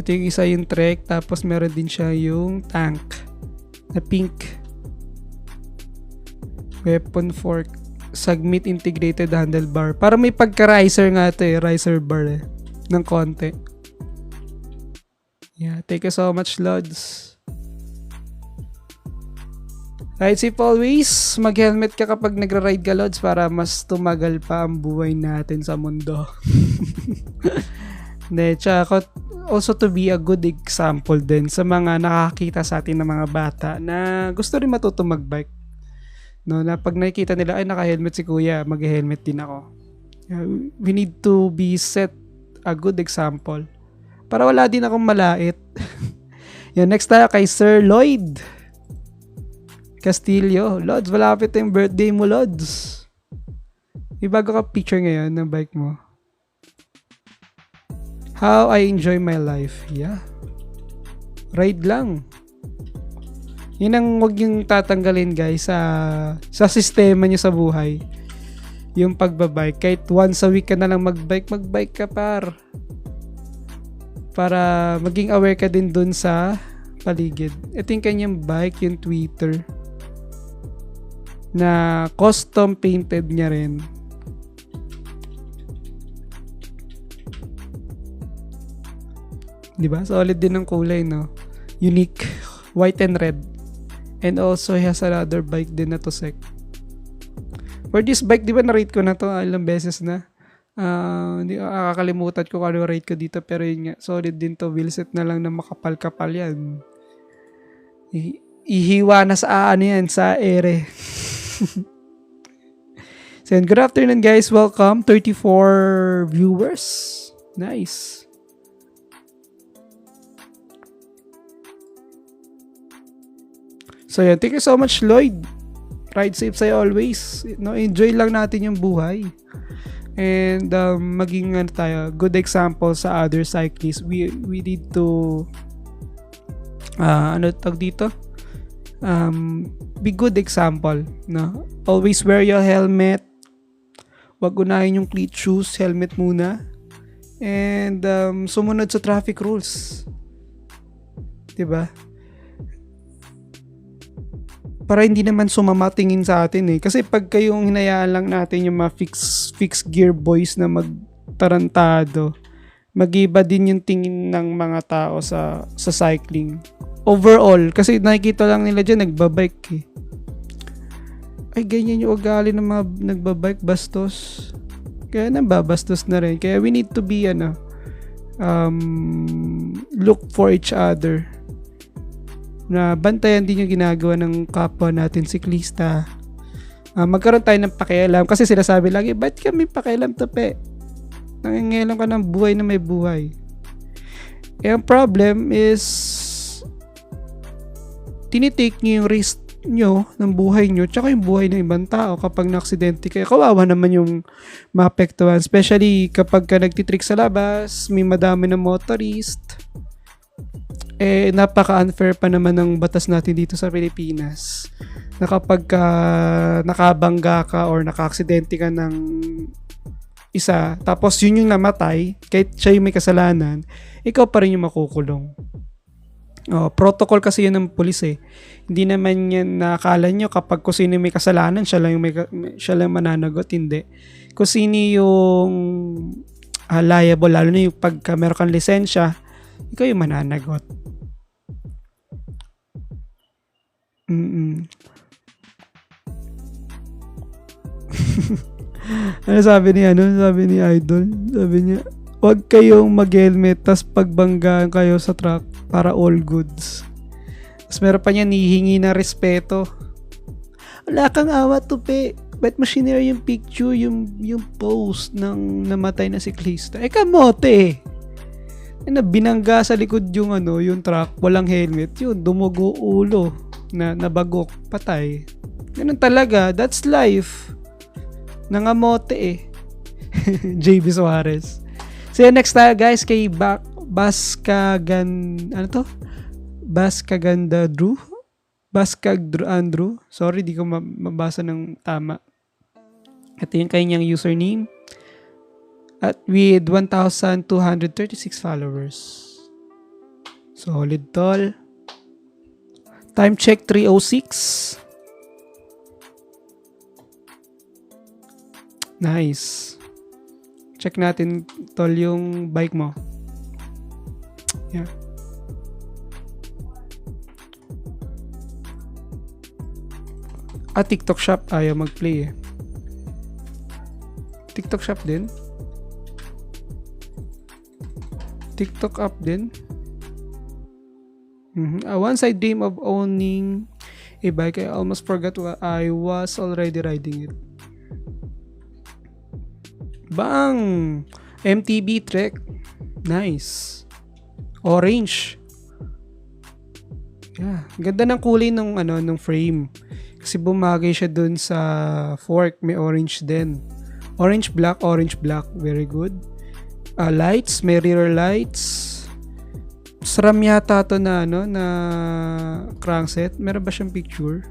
Ito yung isa yung trek. Tapos meron din siya yung tank na pink. Weapon fork. Sagmit integrated handlebar. Para may pagka-riser nga ito eh. Riser bar eh. Ng konti. Yeah. Thank you so much, Lods. Ride safe always. Mag-helmet ka kapag nagra-ride ka, Lods, para mas tumagal pa ang buhay natin sa mundo. Tsaka also to be a good example din sa mga nakakita sa atin ng mga bata na gusto rin matuto mag-bike. No, na pag nakikita nila, ay naka-helmet si kuya, mag-helmet din ako. We need to be set a good example. Para wala din akong malait. Yan, next tayo kay Sir Lloyd Castillo. Lods, malapit yung birthday mo, Lods. May bago ka picture ngayon ng bike mo. How I enjoy my life. Yeah. Ride lang. Yun ang huwag yung tatanggalin, guys, sa sistema nyo sa buhay. Yung pagbabike. Kahit once a week ka na lang magbike ka para maging aware ka din dun sa paligid. Ito yung kanyang bike, yung Twitter, na custom painted niya rin. Diba? Solid din ang kulay, no? Unique. White and red. And also, he has another bike din na to sec. For this bike, di ba na-rate ko na to ilang beses na? Hindi kakalimutan ko kung ano rate ko dito. Pero yun nga, solid din to. Wheelset na lang na makapal-kapal yan. Ihiwa na sa yan, sa ere. So, good afternoon, guys. Welcome. 34 viewers. Nice. So, yan. Thank you so much, Lloyd. Ride safe sa'yo always. No, enjoy lang natin yung buhay. And maging tayo, good example sa other cyclists. We need to tag dito? Be good example, no? Always wear your helmet. Wag unahin yung cleat shoes, helmet muna. And sumunod sa traffic rules. 'Di ba? Para hindi naman sumamatingin sa atin eh. Kasi pag kayong hinayaan lang natin yung mga fixed gear boys na magtarantado, mag-iba din yung tingin ng mga tao sa cycling. Overall, kasi nakikita lang nila dyan, nagbabike eh. Ay, ganyan yung ugali ng mga nagbabike, bastos. Kaya nababastos na rin. Kaya we need to be, look for each other. Na bantayan din yung ginagawa ng kapwa natin, siklista. Magkaroon tayo ng pakialam. Kasi sila sabi lagi, ba't kami pakialam to, pe? Nangingialam ka ng buhay na may buhay. Eh, ang problem is, tinitake nyo yung risk nyo ng buhay nyo tsaka yung buhay ng ibang tao kapag na-aksidente kayo. Kawawa naman yung maapektuhan, especially kapag ka nagtitrick sa labas, may madami ng motorist. Eh, napaka-unfair pa naman ng batas natin dito sa Pilipinas na kapag nakabangga ka or naka-aksidente ka ng isa, tapos yun yung namatay, kahit siya yung may kasalanan, ikaw pa rin yung makukulong. Protocol kasi yun ng pulis eh. Hindi naman yan nakakala nyo kapag kung sino may kasalanan, siya lang mananagot. Hindi. Kung sino yung liable, lalo na yung pagka meron kang lisensya, ikaw yung mananagot. Sabi ni Idol, sabi niya, huwag kayong mag-helmet tas pagbanggaan kayo sa truck para all goods. Tapos meron pa niya nihingi na respeto. Wala kang awa, tupi. Ba't mo shinare yung picture, yung post ng namatay na siklista? Kamote. Na binangga sa likod yung yung truck, walang helmet. Yun, dumugo ulo. Nabagok, patay. Ganun talaga. That's life. Nangamote JB Suarez. So next tayo guys kay Baskaganda Andrew. Sorry, di ko mabasa ng tama. Ito yung kanyang username. At with 1,236 followers. Solid tol. Time check 3:06. Nice. Check natin tol yung bike mo. Yeah. TikTok shop ayaw mag-play TikTok shop din. TikTok app din. Once I dream of owning a bike, I almost forgot what I was already riding it. Bang! MTB Trek. Nice. Orange. Yeah, ganda ng kulay ng ng frame. Kasi bumagay siya dun sa fork, may orange din. Orange black, very good. Lights, may rear lights. SRAM yata to na na crankset. Meron ba siyang picture?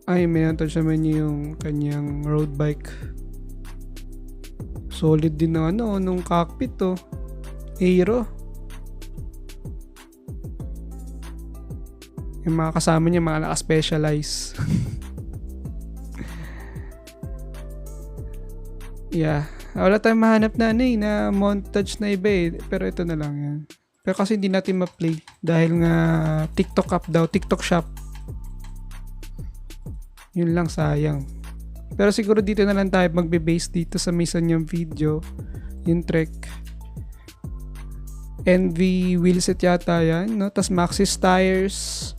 Ay, may siya yung kanyang road bike. Solid din na nung cockpit to. Aero. Yung mga kasama niya, mga naka-specialize. Yeah. Wala tayong mahanap na na montage na iba Pero ito na lang yan. Pero kasi hindi natin ma-play. Dahil nga TikTok app daw. TikTok shop. Yun lang, sayang. Pero siguro dito na lang tayo magbe-base dito sa misan yung video. Yung Trek. NV wheelset yata yan. No? Tas Maxxis tires.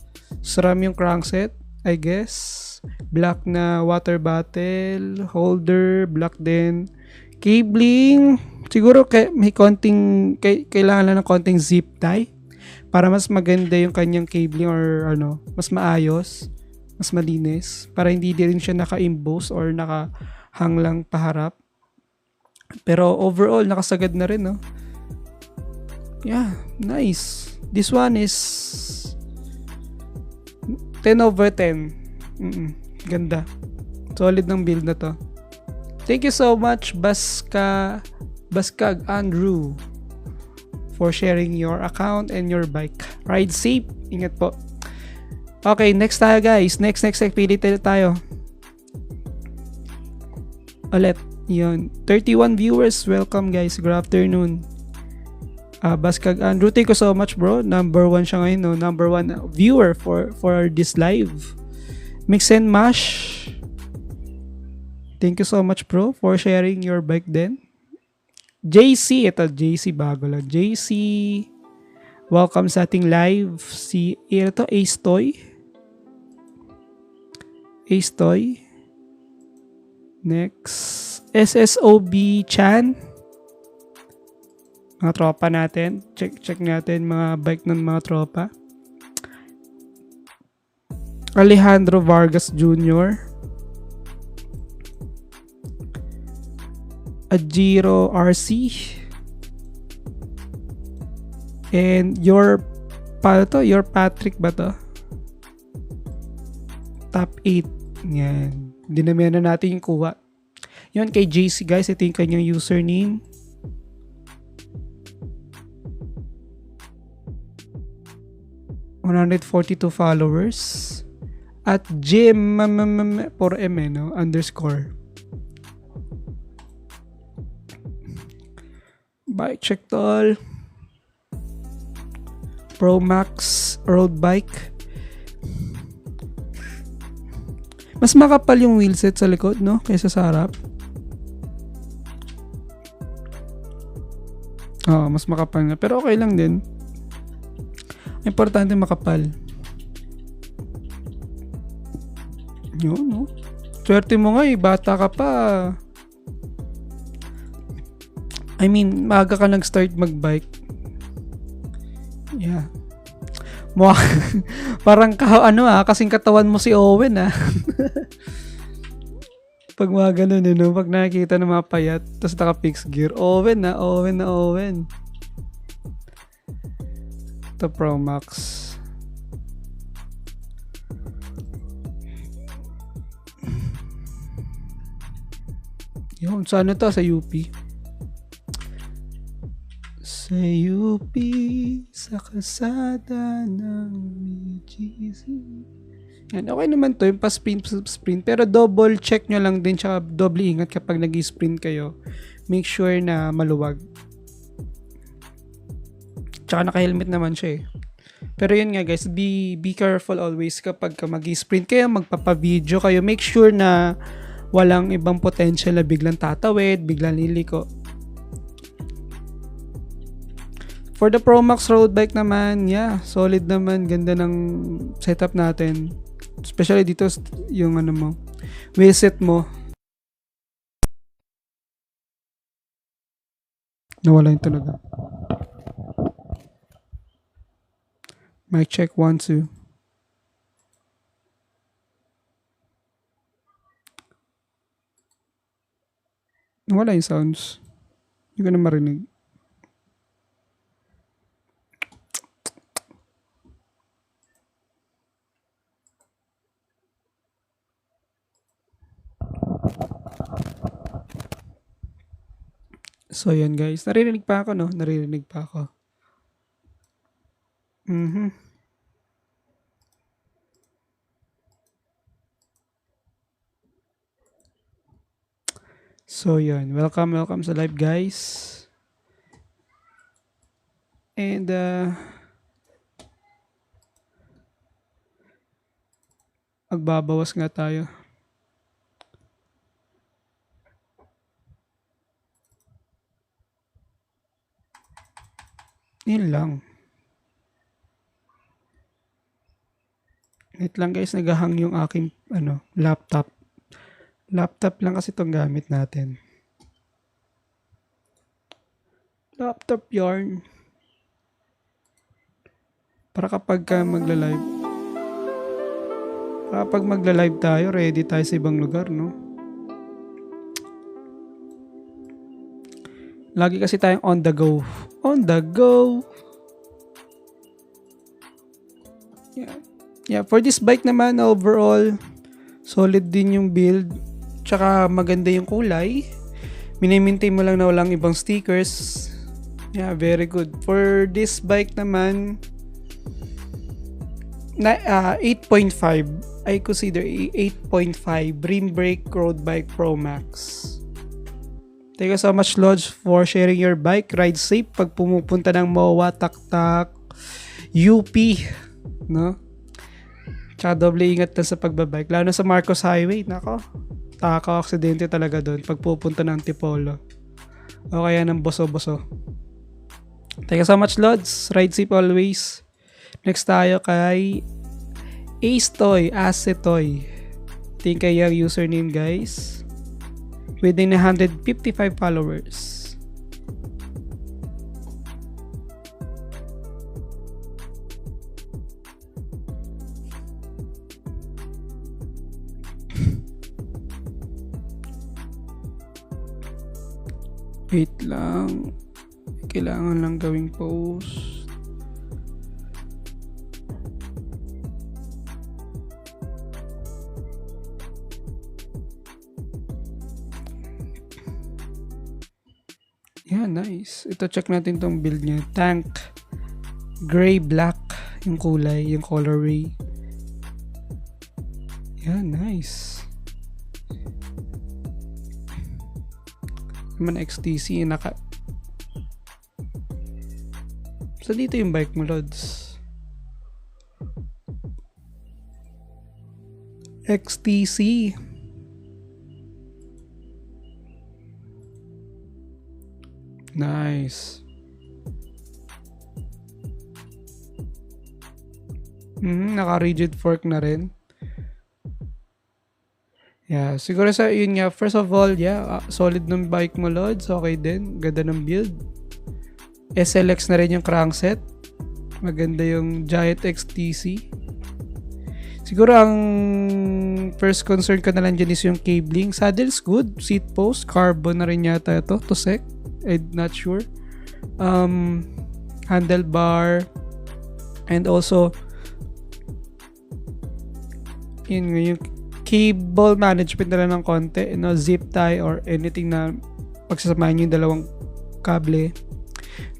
SRAM yung crankset, I guess. Black na water bottle, holder, black din. Cabling, siguro may konting, kailangan lang ng konting zip tie para mas maganda yung kanyang cabling or mas maayos, mas malinis. Para hindi din siya naka-emboss or nakahang lang paharap. Pero overall, nakasagad na rin, no? Yeah, nice. This one is 10/10. Ganda. Solid ng build na to. Thank you so much, Baskag Andrew, for sharing your account and your bike. Ride safe. Ingat po. Okay, next tayo guys. Next pili tayo. Ulit. Yun. 31 viewers. Welcome guys. Good afternoon. Baskag Andrew, thank you so much bro. Number 1 siya ngayon, no? Number 1 viewer for this live. Mix and Mash, thank you so much bro for sharing your bike din. JC, ito JC bago lang. JC, welcome sa ating live. Ito Ace Toy. Next, SSOB Chan. Mga tropa natin. Check natin mga bike ng mga tropa. Alejandro Vargas Jr. Ajiro RC. And your Patrick ba to? Top 8. Yan. Dinamihan na natin yung kuha. Yun kay JC guys. Ito yung kanyang username. #142 followers. At Jim 4M _ Bike check tol. Pro Max road bike. Mas makapal yung wheelset sa likod, no? Kaysa sa harap. Mas makapal na. Pero okay lang din. Importante makapal. Yun, no? Swerte mo nga eh, bata ka pa. I mean, maaga ka nag-start mag-bike. Yeah. Parang kasing katawan mo si Owen Pag mga ganun no? Pag nakikita ng mga payat, tapos naka-fixed gear, Owen. Ito Pro Max. Yun, saan to? Sa UP. Sa UP, sa kasada ng BGC. Yan, okay naman to, yung pa-sprint. Pero double check nyo lang din, tsaka double ingat kapag nag-sprint kayo. Make sure na maluwag. Tsaka naka-helmet naman siya eh. Pero yun nga guys, be careful always kapag mag-sprint kayo, magpapa-video kayo. Make sure na walang ibang potential na biglang tatawid, biglang liliko. For the Pro Max road bike naman, yeah, solid naman. Ganda ng setup natin. Especially dito yung wheelset mo. Nawala yung tunog. Mic check 1, 2. Nawala yung sounds. Hindi ko na marinig. So, yan guys. Naririnig pa ako, no? Naririnig pa ako. So, yan. Welcome sa live, guys. And, magbabawas nga tayo. Yun lang. Wait lang guys, nagahang yung aking laptop. Laptop lang kasi itong gamit natin. Laptop yarn. Para kapag magla-live tayo, ready tayo sa ibang lugar, no? Lagi kasi tayong on the go. On the go! Yeah, for this bike naman, overall, solid din yung build. Tsaka maganda yung kulay. Minimaintain mo lang na walang ibang stickers. Yeah, very good. For this bike naman, 8.5. I consider 8.5 Rim Brake Road Bike Pro Max. Thank you so much, Lodge, for sharing your bike. Ride safe pag pumupunta ng MOA, Taktak, UP, no? Tsaka doble ingat na sa pagbabike. Lalo na sa Marcos Highway, nako. Taka-aksidente talaga doon pag pupunta ng Antipolo. O kaya ng Boso-Boso. Thank you so much, Lodge. Ride safe always. Next tayo kay Acetoy. Think yung username, guys. Within 155 followers. Wait lang. Kailangan lang gawing post. Yeah, nice. Ito, check natin tong build niya. Tank. Gray, black. Yung kulay, yung colorway. Yeah, nice. Naman XTC, So, dito yung bike mo, Lods. XTC. Nice. Naka-rigid fork na rin. Yeah, siguro sa yun nga, first of all, yeah, solid ng bike mo, Lods. Okay din. Ganda ng build. SLX na rin yung crankset. Maganda yung Giant XTC. Siguro ang first concern ko na lang dyan is yung cabling. Saddle's good. Seat post, carbon na rin yata ito. Tosek. I'm not sure. Handlebar. And also, yung cable management na lang ng konti. Zip tie or anything na pagsasamahin yung dalawang kable.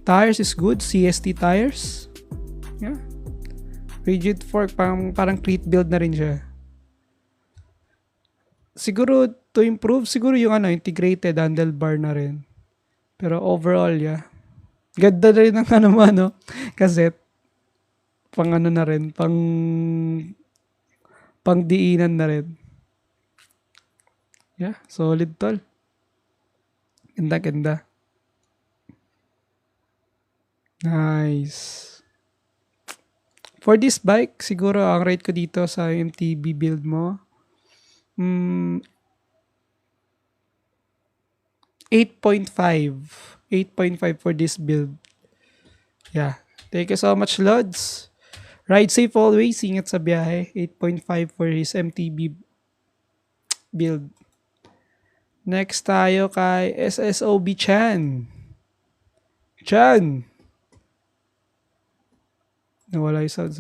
Tires is good. CST tires. Yeah. Rigid fork, parang cleat build na rin siya. Siguro, to improve, siguro yung integrated handlebar na rin. Pero overall, yeah. Ganda na rin ang cassette. Pang na rin, pang diinan na rin. Yeah, solid tol. Ganda. Nice. For this bike, siguro ang rate ko dito sa MTB build mo, 8.5. 8.5 for this build. Yeah. Thank you so much, Lods. Ride safe always. Ingat sa biyahe. 8.5 for his MTB build. Next tayo kay SSOB Chan. Nawala yung sounds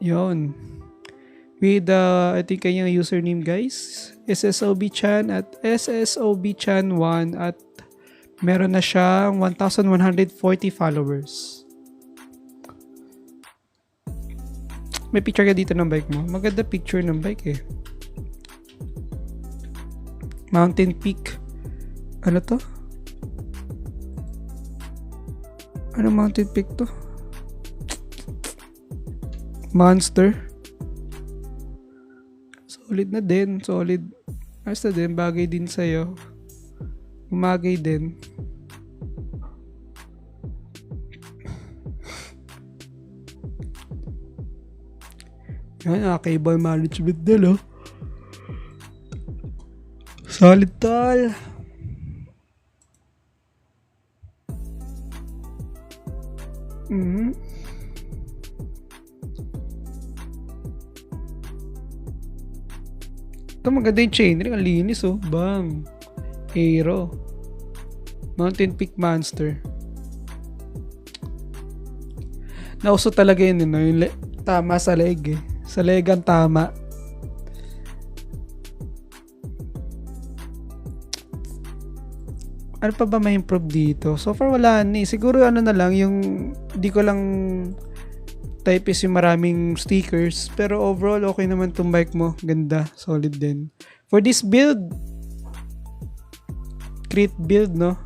Yun. With I think kanyang username guys, SSOB Chan at SSOB Chan 1 at meron na siyang 1,140 followers. May picture ka dito ng bike mo. Maganda picture ng bike eh. Mountain Peak. Ano to? Ano Mountain Peak to? Monster. Solid na din. Solid. Ayos na din. Bagay din sa'yo. Umagay din. Yan. Cable management din oh. Solid tol. Ito maganda yung chainring. Ang linis oh. Bang. Aero. Mountain Peak Monster. Nauso talaga yun. Yung tama sa leg eh. Sa leg ang tama. Ano pa ba may improve dito? So far wala ni. Siguro na lang yung di ko lang type is yung maraming stickers. Pero overall, okay naman tong bike mo. Ganda. Solid din. For this build, crit build, no?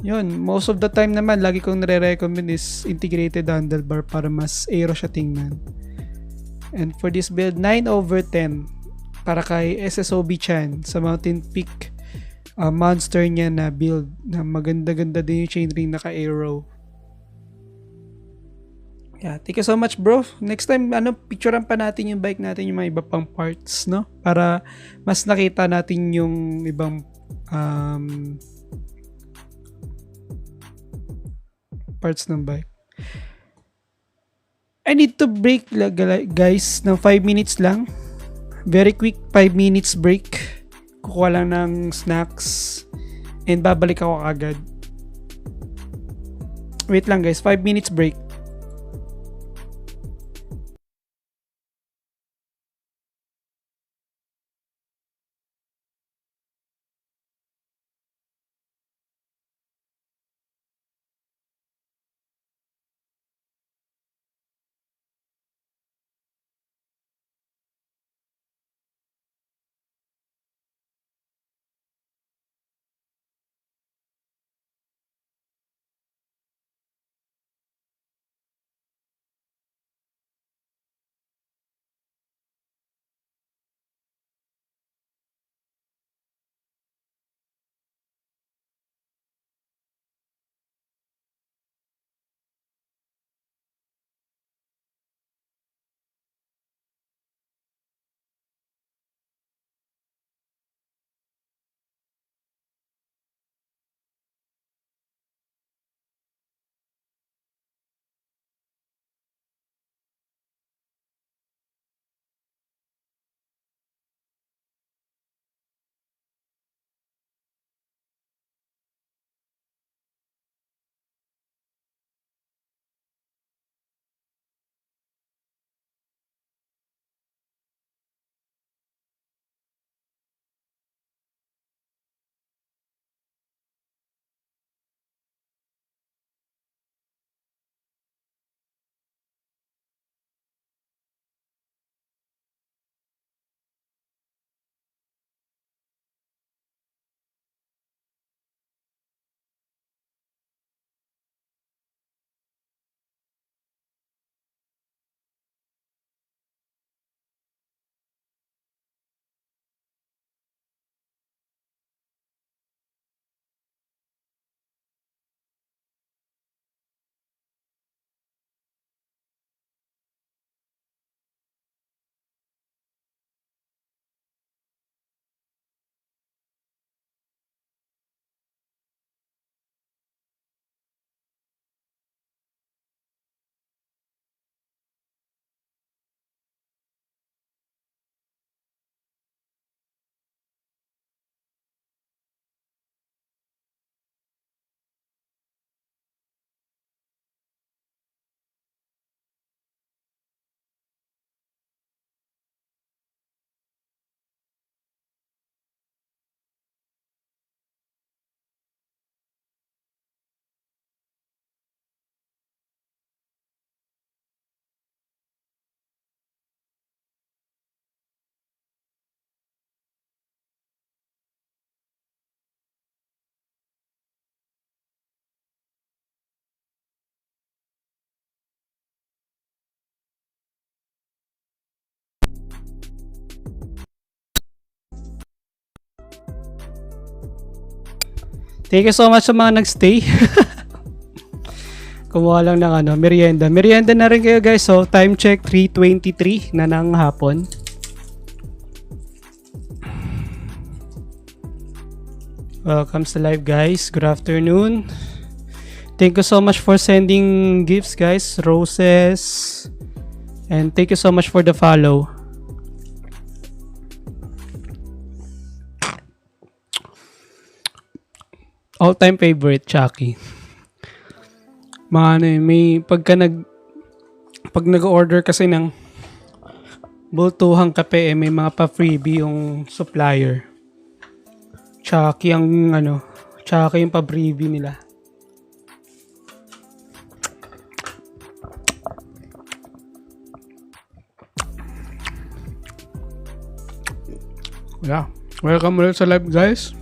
Yun. Most of the time naman, lagi kong nare-recommend is integrated handlebar para mas aero siya tingnan. And for this build, 9/10 para kay SSOB Chan sa Mountain Peak monster niya na build. Na maganda-ganda din yung chainring naka-aero. Yeah, thank you so much bro. Next time, picturean pa natin yung bike natin, yung mga iba pang parts, no? Para mas nakita natin yung ibang parts ng bike. I need to break guys ng 5 minutes lang. Very quick 5 minutes break. Kukuha lang ng snacks and babalik ako agad. Wait lang guys, 5 minutes break. Thank you so much sa mga nagstay. Kumuha lang ng merienda. Merienda na rin kayo guys. So, time check 3:23 na ng hapon. Welcome sa live guys. Good afternoon. Thank you so much for sending gifts guys. Roses. And thank you so much for the follow. All-time favorite, Chucky. Mga may pag nag-order kasi ng bultuhang kape, may mga pa-freebie yung supplier. Chucky Chucky yung pa-freebie nila. Yeah. Welcome ulit sa live guys.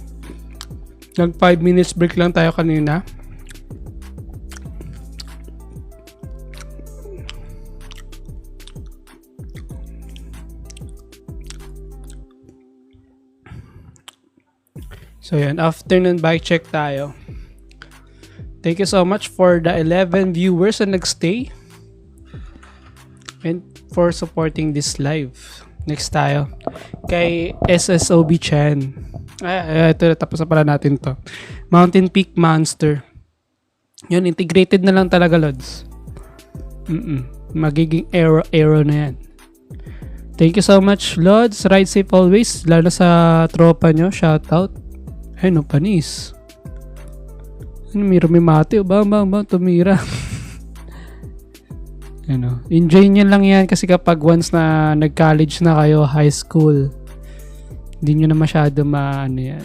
Nag 5 minutes break lang tayo kanina. So yan, afternoon bike check tayo. Thank you so much for the 11 viewers na nagstay and for supporting this live. Next tayo kay SSOB Chan. Ito, tapos na pala natin to. Mountain Peak Monster. Yun, integrated na lang talaga, Lods. Magiging aero na yan. Thank you so much, Lods. Ride safe always. Lalo sa tropa nyo. Shoutout. Ay, no, panis. Miro may mati. Bang, tumira. Enjoy nyo lang yan kasi kapag once na nag-college na kayo, high school, hindi nyo na masyado yan.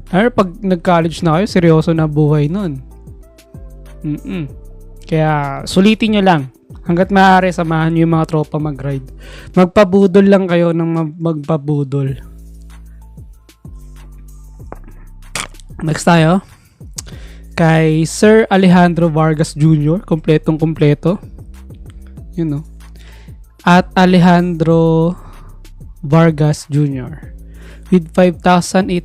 Pero pag nag-college na kayo, seryoso na buhay nun. Kaya sulitin nyo lang. Hanggat maaari, samahan nyo yung mga tropa mag-ride. Magpabudol lang kayo ng magpabudol. Next tayo. Kay Sir Alejandro Vargas Jr. Kompletong-kompleto. Yun, no? At Alejandro Vargas Jr. with 803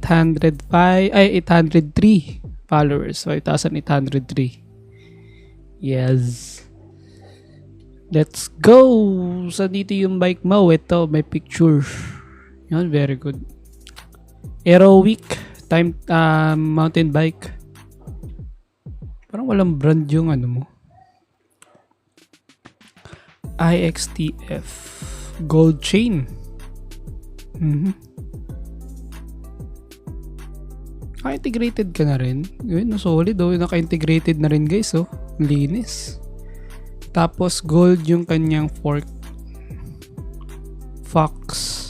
followers. 5,803. Yes. Let's go! Sa dito yung bike mo. Ito, may picture. Yun, very good. Aero Week. Mountain bike. Parang walang brand yung mo. IXTF gold chain. Naka-integrated ka na rin. Yun, solid naka-integrated na rin guys. Linis. Tapos gold yung kanyang fork. Fox.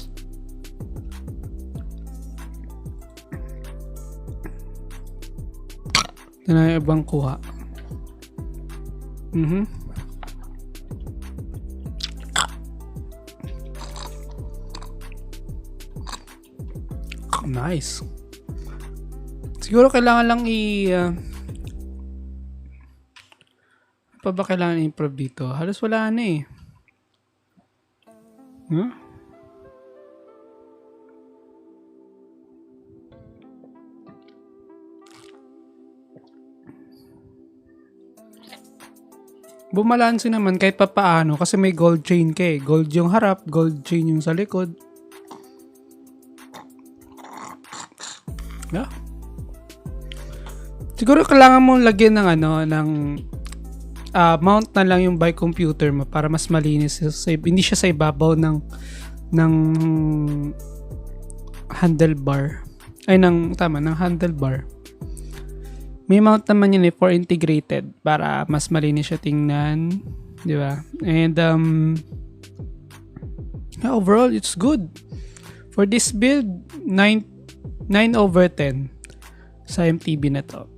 Ito na yung ibang kuha. Nice. Siguro kailangan lang pa ba kailangan i-improve dito? Halos wala na eh. Bumalanse naman kahit pa paano kasi may gold chain ka eh. Gold yung harap, gold chain yung sa likod. Yeah. Siguro kailangan mong lagyan ng ng mount na lang yung bike computer mo para mas malinis. Hindi siya sa ibabaw ng handlebar. Ng handlebar. May mount naman yun for integrated para mas malinis siya tingnan. Di ba? And overall, it's good. For this build, 9/10 sa MTB na to.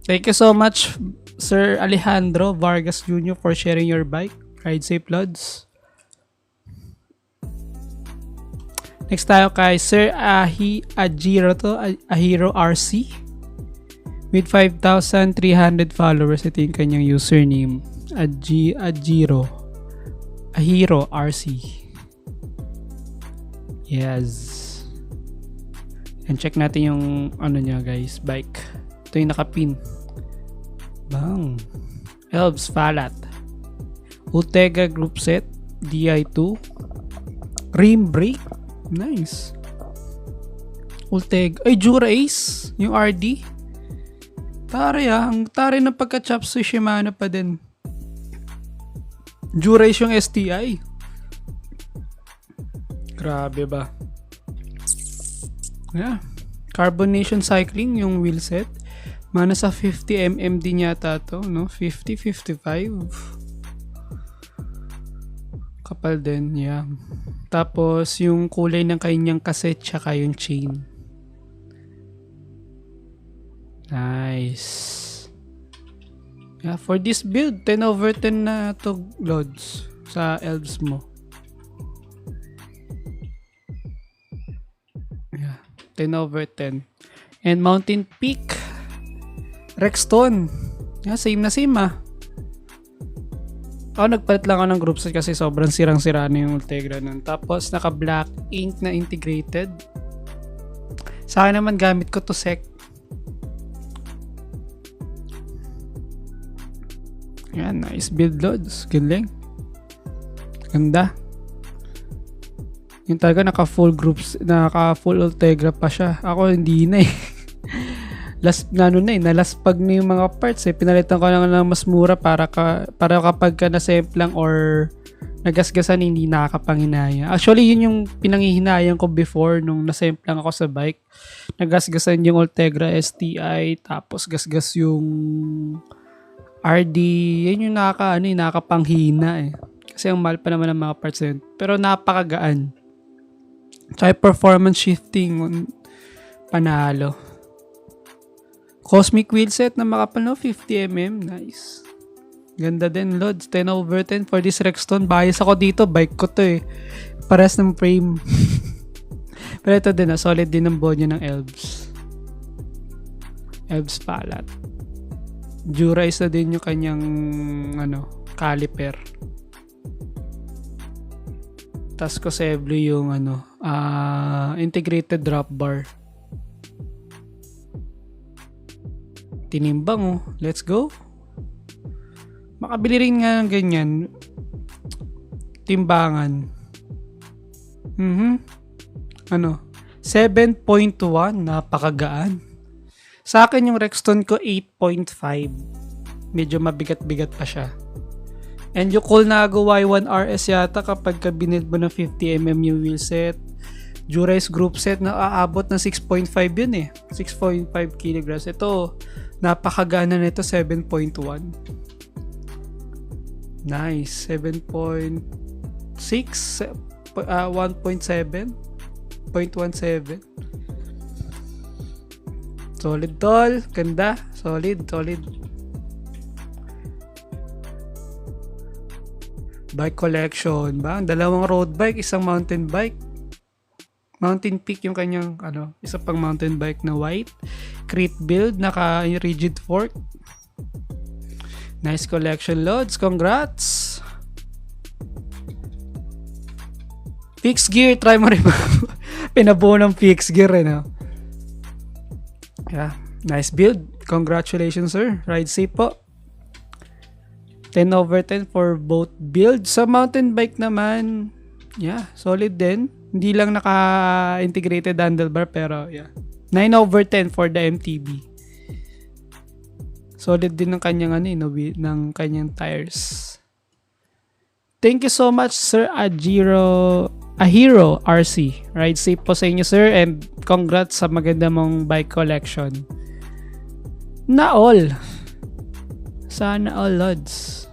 Thank you so much, Sir Alejandro Vargas Jr. for sharing your bike. Ride safe, Lods. Next tayo kay Sir Ahiro RC with 5,300 followers. Ito yung kanyang username. Ahiro RC. Yes. And check natin yung ano niya guys, bike. Ito yung nakapin. Bang. Elves Falat. Ultegra group set. DI2. Rim brake. Nice. Ultegra. Ay, Jura Ace. Yung RD. Tare ang tare ng pagka-chop sa Shimano pa din. Jura Ace yung STI. Grabe ba? Yeah. Carbonation cycling yung wheel set. Mana sa 50mm din yata to, no? 50, 55. Kapal din, yeah. Tapos yung kulay ng kanyang cassette tsaka yung chain. Nice. Yeah, for this build, 10/10 na to, Lods, sa elves mo. Yeah, 10/10. And Mountain Peak. Rexton. Yeah, same na same ah. Ako nagpalit lang ako ng group set kasi sobrang sirang-sira na yung Ultegra nun. Tapos naka black ink na integrated. Sa akin naman gamit ko to sec. Yan, nice build, Lods. Galing. Ganda. Yung talaga naka full groups, naka full Ultegra pa siya. Ako hindi na eh. Nalaspag na yung mga parts eh. Pinalitan ko lang ng mas mura para kapag ka nasemplang or nagasgasan hindi nakakapanghinaya. Actually, yun yung pinanghihinayang ko before nung nasemplang ako sa bike. Nagasgasan yung Ultegra STI, tapos gasgas yung RD. Yan yung nakakapanghina eh. Kasi ang mahal pa naman ng mga parts yun. Pero napakagaan. Tsaka performance shifting, panalo. Cosmic wheel set na makapal, no? 50mm. Nice. Ganda din, Lods. 10/10 for this Rexton. Bias ako dito. Bike ko to eh. Pares ng frame. Pero ito din, solid din ang board niya ng Elves. Elves Palat. Jura-Ace na din yung kanyang caliper. Tas ko Seblo yung integrated drop bar. Tinimbang oh. Let's go. Makabili rin nga ng ganyan. Timbangan. 7.1. Napakagaan. Sa akin yung Rexton ko 8.5. Medyo mabigat-bigat pa siya. And yung Colnago Y1 RS yata kapag binid mo ng 50mm yung wheel set. Jura-Ace group set na aabot ng 6.5 yun eh. 6.5 kilograms. Ito, napakagana nito, 7.1. Nice. 7.6, 1.7, 0.17. Solid tol. Ganda. Solid. Bike collection ba? Dalawang road bike, isang mountain bike. Mountain Peak yung kanyang isa pang mountain bike na white. Crete build, naka rigid fork. Nice collection, Lods. Congrats. Fixed gear, try mo rin. Pinabuo ng fixed gear no? Yeah, nice build. Congratulations, sir. Ride safe po. 10/10 for both builds. Sa mountain bike naman, yeah, solid din. Hindi lang naka-integrated handlebar pero yeah. 9/10 for the MTB. Solid din ng kanyang ng kanyang tires. Thank you so much, Sir Ahiro RC. Ride safe po sa inyo, sir, and congrats sa maganda mong bike collection. Na all. Sana all, Lods.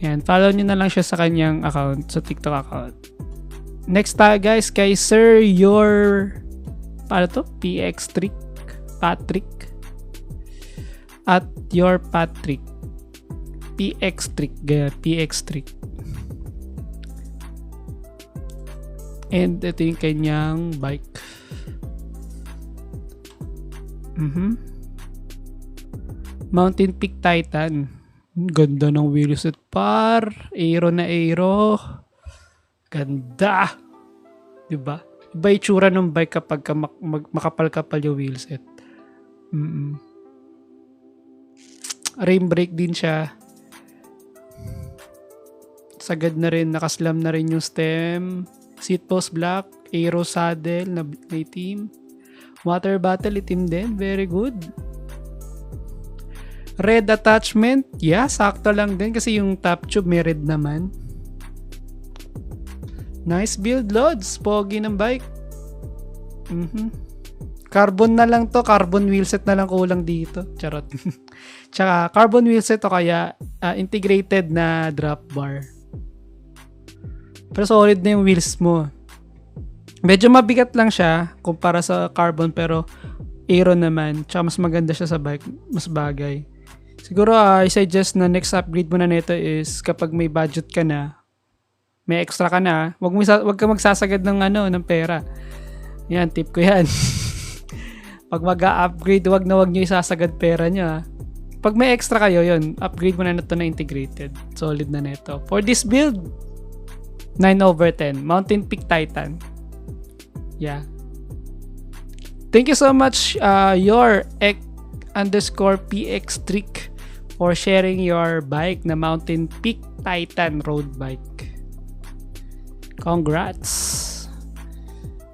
Yan, follow nyo na lang siya sa kanyang account, sa TikTok account. Next tayo guys, kay Sir PX Trick Patrick at your Patrick PX Trick. And ito yung kanyang bike. Mountain Peak Titan. Ganda ng wheelset par. Aero na aero. Ganda. Diba? Iba itsura ng bike kapag makapal-kapal yung wheelset. Rim brake din siya. Sagad na rin, nakaslam na rin yung stem. Seat post black, aero saddle na itim. Water bottle itim din, very good. Red attachment, yeah, sakto lang din kasi yung top tube may red naman. Nice build, Lods. Pogi ng bike. Carbon na lang to. Carbon wheelset na lang kulang dito. Charot. Tsaka carbon wheelset o kaya integrated na drop bar. Pero solid na yung wheels mo. Medyo mabigat lang siya kumpara sa carbon pero aero naman. Tsaka mas maganda siya sa bike. Mas bagay. Siguro I suggest na next upgrade mo na nito is kapag may budget ka na, may extra ka na, wag ka magsasagad ng pera. Yan, tip ko yan. Pag mag-upgrade, wag nyo isasagad pera nyo. Pag may extra kayo, yun, upgrade mo na ito na integrated. Solid na nito. For this build, 9/10. Mountain Peak Titan. Yeah. Thank you so much, your _PX Trick for sharing your bike na Mountain Peak Titan road bike. Congrats!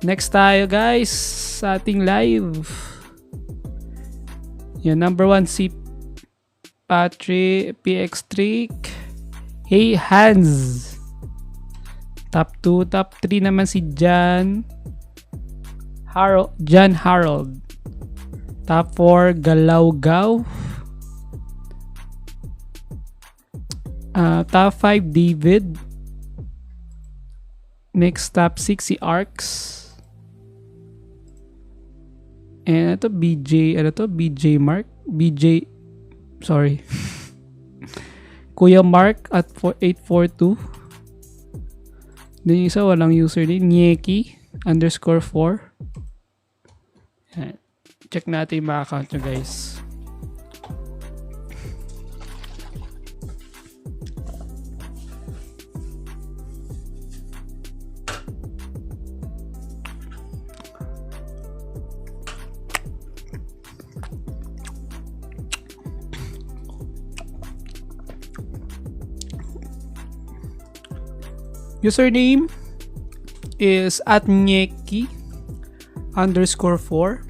Next tayo guys sa ating live. Yan, number 1 si Patrick PX Trick. Hey Hans. Top 2, top 3 naman si John Harold. Top 4 Galawgaw. Top 5 David. Next, top 6 si Arx. And ito BJ Mark. Sorry. Kuya Mark at 842. Then yung isa walang username. Nyeki _4. Yan. Check natin yung mga account nyo guys. Username is @nyeki _4.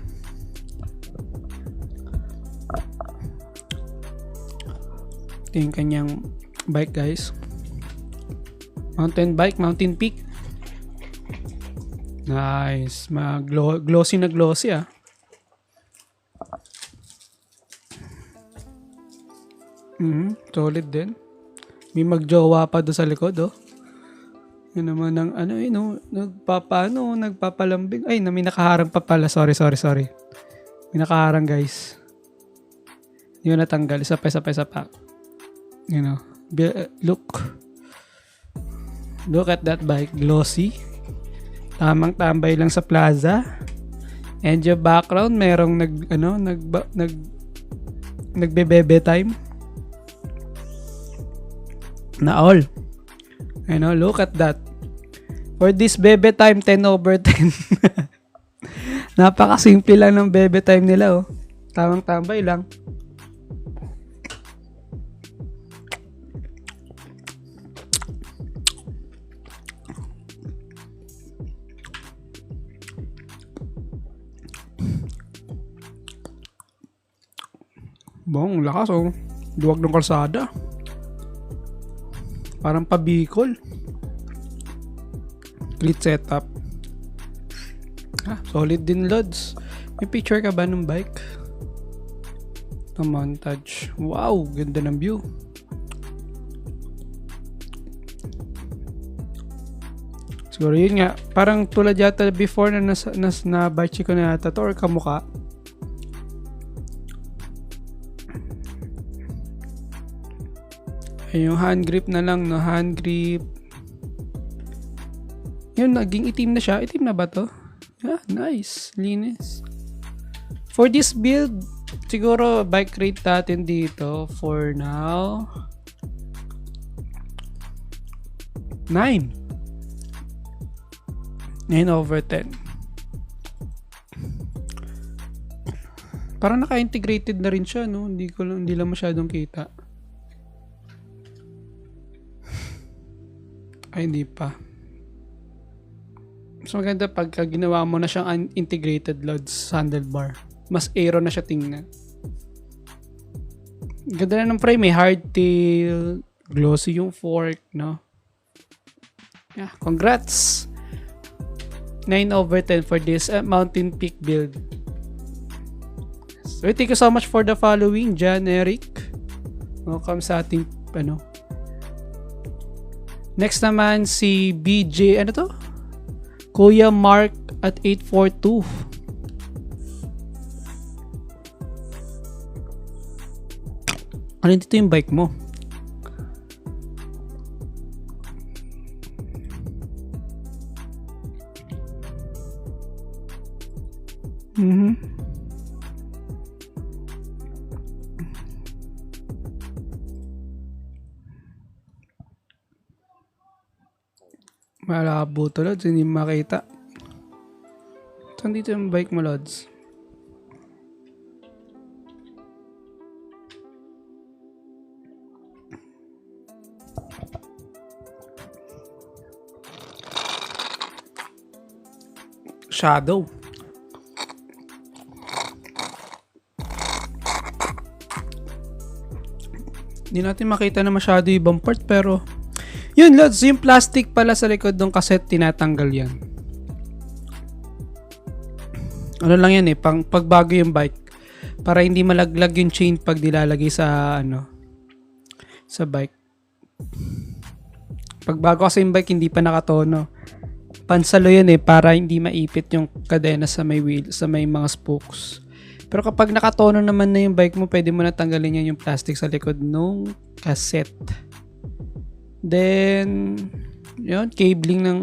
Ito yung kanyang bike guys. Mountain bike, Mountain Peak. Nice. Glossy na glossy ah. Solid din. May magjowa pa doon sa likod oh. Yun naman ang nagpapalambing. Ay, may nakaharang pa pala. Sorry. May nakaharang guys. Yun natanggal. Isa pa. Look at that bike. Glossy. Tamang tambay lang sa plaza. And yung background, merong nagbebebe time. Na all. Look at that. For this bebe time, 10/10. Napakasimple lang ng bebe time nila, oh. Tamang tambay lang. Bong, lakas, oh. Duwag ng kalsada. Parang pabikol. Complete setup. Solid din, Lods. May picture ka ba ng bike? Ito, montage. Wow, ganda ng view. Siguro yun nga. Parang tulad yata before na bike ko na yata to or kamuka. Yung hand grip na lang, no? Hand grip. Yun, naging itim na siya. Itim na ba to? Yeah, nice. Linis. For this build, siguro bike rate natin dito for now 9. 9/10. Parang naka-integrated na rin siya, no? Hindi lang masyadong kita. Ay, hindi pa. Mas maganda pagka ginawa mo na siyang integrated LODs handlebar. Mas aero na siya tingnan. Ganda na ng frame, may hardtail, glossy yung fork, no? Yeah, congrats! 9/10 for this Mountain Peak build. So, thank you so much for the following, Jan Eric. Welcome sa ating, Next naman, si BJ, ano to? Kuya Mark at 842. Ano dito yung bike mo? Malabo to, Lods. Hindi makita. Saan dito yung bike mo, Lods? Shadow. Hindi natin makita na masyado yung ibang part, pero yun, Lods, yung plastic pala sa likod ng cassette, tinatanggal yan. Ano lang yan pagbago yung bike para hindi malaglag yung chain pag nilalagay sa sa bike. Pagbago kasi yung bike hindi pa nakatono. Pansalo yan para hindi maipit yung kadena sa may wheel, sa may mga spokes. Pero kapag nakatono naman na yung bike mo, pwede mo na tanggalin yan yung plastic sa likod ng cassette. Then, yun, cabling ng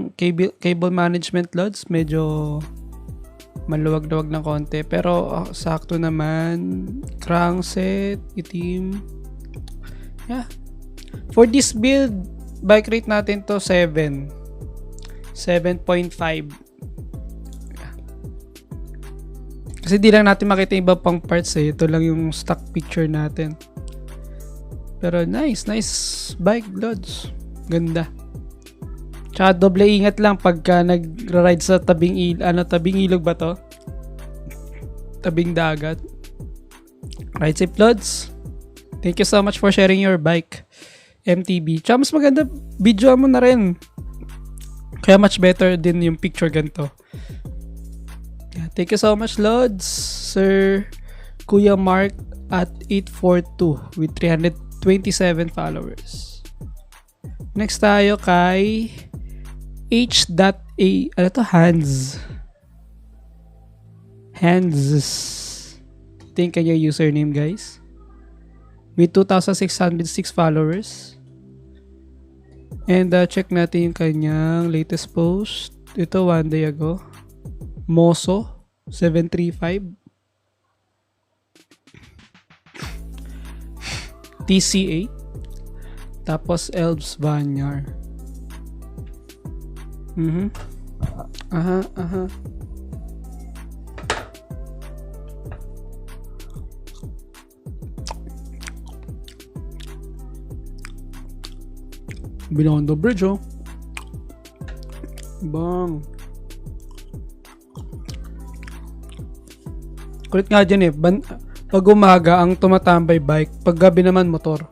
cable management, Lods, medyo maluwag-luwag ng konti. Pero sakto naman. Crankset, itim. Yeah. For this build, bike rate natin to 7. 7.5. Yeah. Kasi di lang natin makita iba pang parts Ito lang yung stock picture natin. Pero nice bike, Lods. Ganda. Tsaka doble ingat lang pagka nagra-ride sa tabing ilog ba to? Tabing dagat. Ride safe, Lods. Thank you so much for sharing your bike, MTB. Tsaka mas maganda, video mo na rin. Kaya much better din yung picture ganito. Yeah, thank you so much, Lods. Sir Kuya Mark at 842 with 327 followers. Next tayo kay H.A. Ano to? Hands. Think kanya username, guys. With 2,606 followers. And check natin yung kanyang latest post. Ito, 1 day ago. Moso 735. TC8. Tapos Elves Vanyar. Aha. Binondo Bridge, Bang. Kulit nga dyan pag umaga ang tumatambay bike, pag gabi naman motor.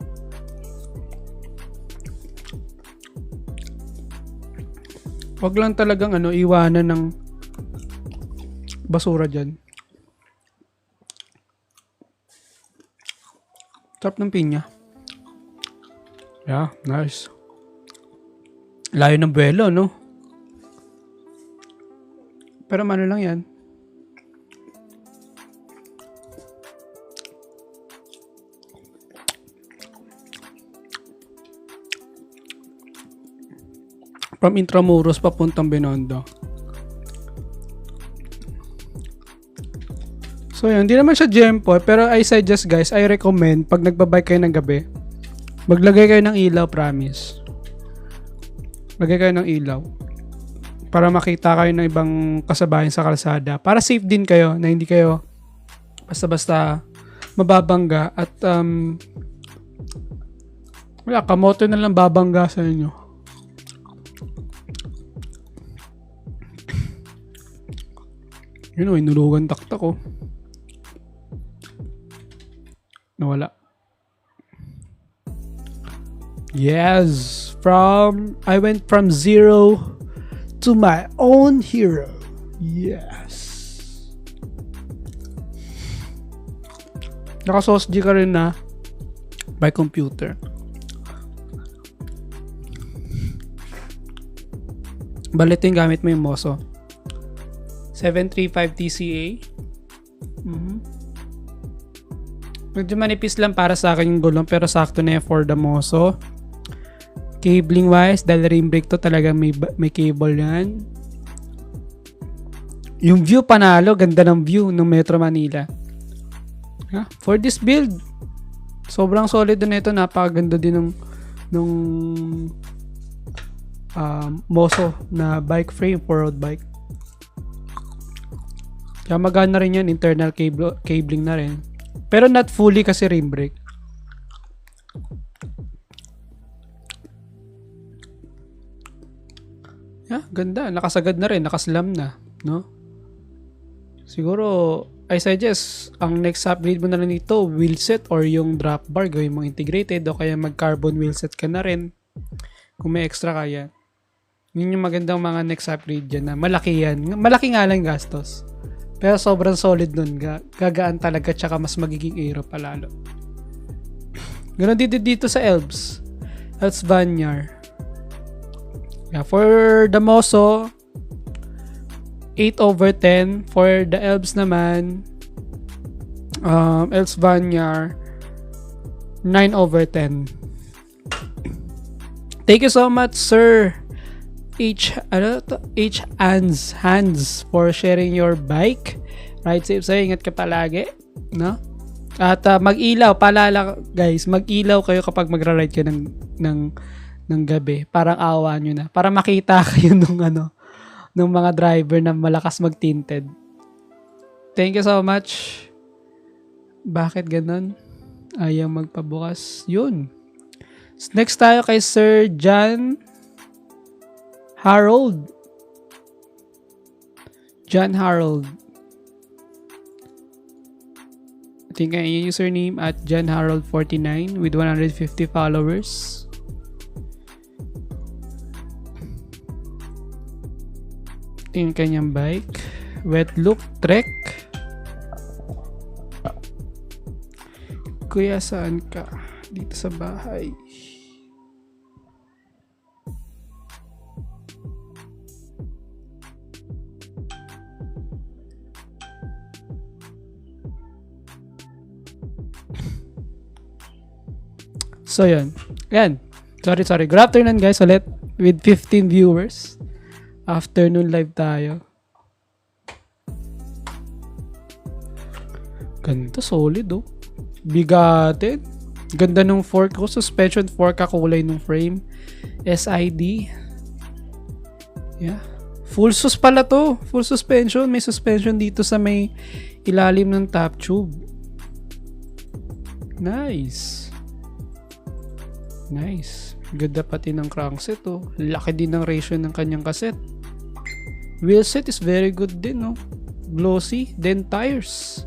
Wag lang talagang iwanan ng basura dyan. Sarap ng pinya. Yeah, nice. Layo ng buwelo, no? Pero ano lang yan. From Intramuros papuntang Binondo. So yun, hindi naman siya Gempo, pero I suggest, guys, I recommend pag nagbabike kayo ng gabi, maglagay kayo ng ilaw, promise. Lagay kayo ng ilaw. para makita kayo ng ibang kasabayan sa kalsada. Para safe din kayo na hindi kayo basta-basta mababangga at wala, kamote na lang babangga sa inyo. Yun o, inulugan taktak ko. Nawala. Yes, I went from zero to my own hero. Yes. Naka-SOSG ka rin na by computer. Balitin gamit mo yung Moso. 735 TCA. Medyo manipis lang para sa akin yung gulong pero sakto na yan for the Moso. Cabling wise, dahil rim brake to talagang may cable yan. Yung view panalo, ganda ng view ng Metro Manila. For this build, sobrang solid na ito, napakaganda din ng Moso na bike frame for road bike. Kaya magana rin yan, internal cabling na rin. Pero not fully kasi rim brake. Ganda, nakasagad na rin, nakaslam na, no? Siguro I suggest ang next upgrade mo na lang dito, wheelset or yung drop bar gawin mong integrated o kaya mag carbon wheelset ka na rin kung may extra kaya. Yun yung magandang mga next upgrade dyan na malaki yan. Malaki nga lang gastos. Pero sobrang solid nun. Gagaan talaga tsaka mas magiging aero palalo. Ganon dito sa Elbs. Elbs Vanyar. For the Moso, 8/10. For the Elbs naman, Elbs Vanyar, 9/10. Thank you so much, Sir Hans for sharing your bike. Ride safe sa'yo, ingat ka palagi, no? At mag-ilaw, paalala guys, mag-ilaw kayo kapag magra-ride ka ng gabi. Parang awa nyo na. Para makita kayo nung mga driver na malakas mag-tinted. Thank you so much. Bakit ganon? Ayaw magpabukas. Yun. Next tayo kay Sir John Harold. John Harold. I think yung username at John Harold 49 with 150 followers. Ito yung kanyang bike. Wet Look Trek. Kuya, saan ka? Dito sa bahay. So, yun. Yan. Sorry. Good afternoon, guys, ulit. With 15 viewers. Afternoon live tayo. Ganda, solid, oh. Bigatin. Ganda nung fork ko. Suspension fork, kakulay nung frame. SID. Yeah. Full sus pala to. Full suspension. May suspension dito sa may ilalim ng top tube. Nice. Ganda pati ng crankset, oh. Laki din ng ratio ng kanyang cassette. Wheelset is very good din, oh. Glossy. Then tires.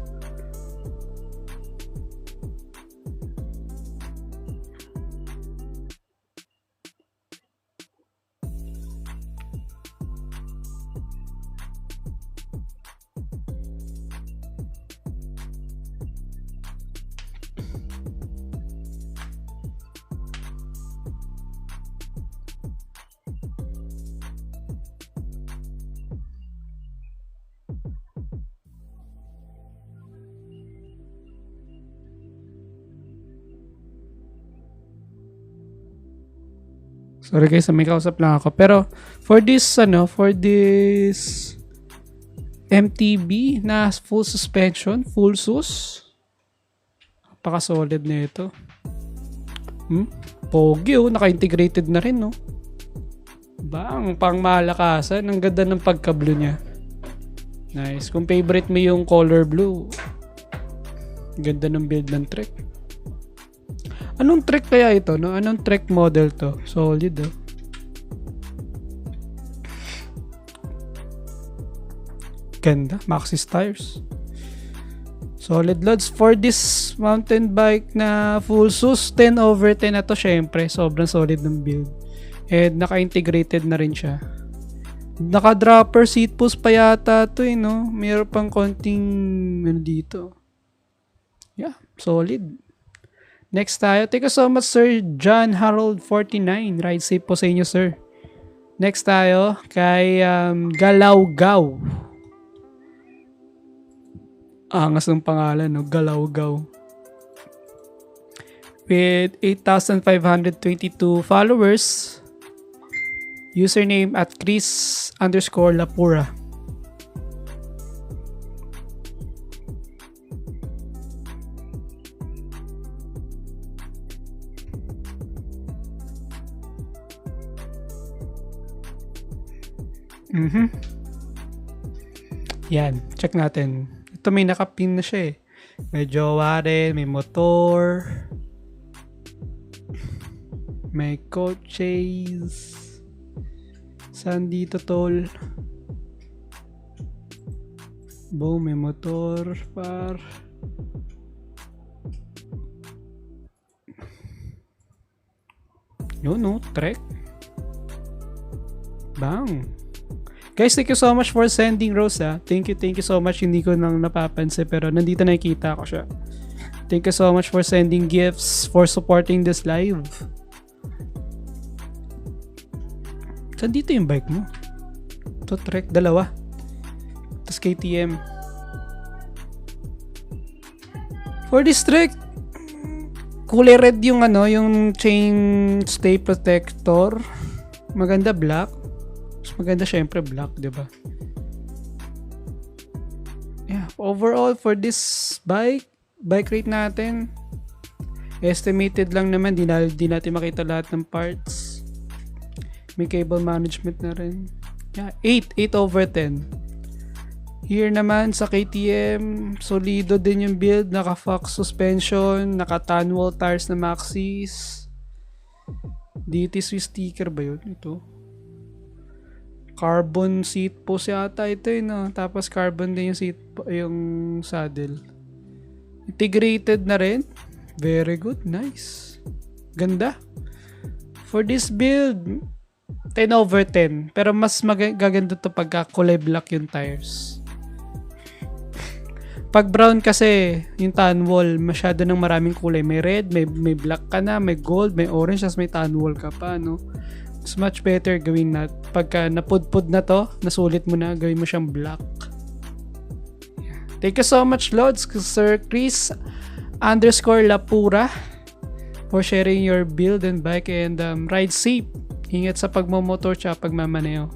Sorry guys, may kausap lang ako. Pero for this MTB na full suspension, full sus. Napaka-solid na ito. Pogi, oh, naka-integrated na rin, no. Bang, pang malakasan. Ang ganda ng pagka-blue niya. Nice. Kung favorite mo yung color blue, ganda ng build ng Trek. Anong Trek kaya ito, no? Anong Trek model to? Solid, oh. Ganda. Maxxis tires. Solid loads for this mountain bike na full sus 10/10 na to. Syempre, sobrang solid ng build. And naka-integrated na rin siya. Naka-dropper seat post pa yata to, eh, no? Mayroon pang konting dito. Yeah, solid. Next tayo. Thank you so much, Sir John Harold 49. Ride safe po sa inyo, sir. Next tayo kay Galawgaw. Angas ng pangalan, no? Galawgaw. With 8,522 followers. Username at Chris_Lapura. Yan, check natin. Ito may nakapin na siya, eh. May jowa rin, may motor, may coaches. Saan dito, tol? Boom, may motor, par. Yun, no? Trek. Bang. Guys, thank you so much for sending Rose, ha. Thank you so much. Hindi ko nang napapansin pero nandito nakikita ko siya. Thank you so much for sending gifts, for supporting this live. Saan dito yung bike mo? Ito, Trek, dalawa. Tapos KTM. For this Trek, kulay red yung yung chain stay protector. Maganda black. Maganda syempre black, di ba? Yeah, overall for this bike rate natin, estimated lang naman, di natin makita lahat ng parts. May cable management na rin. Yeah, 8/10. Here naman sa KTM, solido din yung build, naka-Fox suspension, naka-Tanwall tires na Maxxis. DT Swiss sticker ba yun? Ito. Carbon seat post yata ito, no? Tapos carbon din yung seat, yung saddle. Integrated na rin. Very good, nice. Ganda. For this build, 10/10. Pero mas gaganda to pagka kulay black yung tires. Pag brown kasi, yung tan wall, masyado ng maraming kulay. May red, may black ka na, may gold, may orange, tapos may tan wall ka pa, no? It's much better gawin na pagka napudpud na to, nasulit mo na, gawin mo siyang black. Yeah. Thank you so much, Lods, Sir Chris_Lapura, for sharing your build and bike, and ride safe. Ingat sa pagmomotor tsaka pagmamaneo.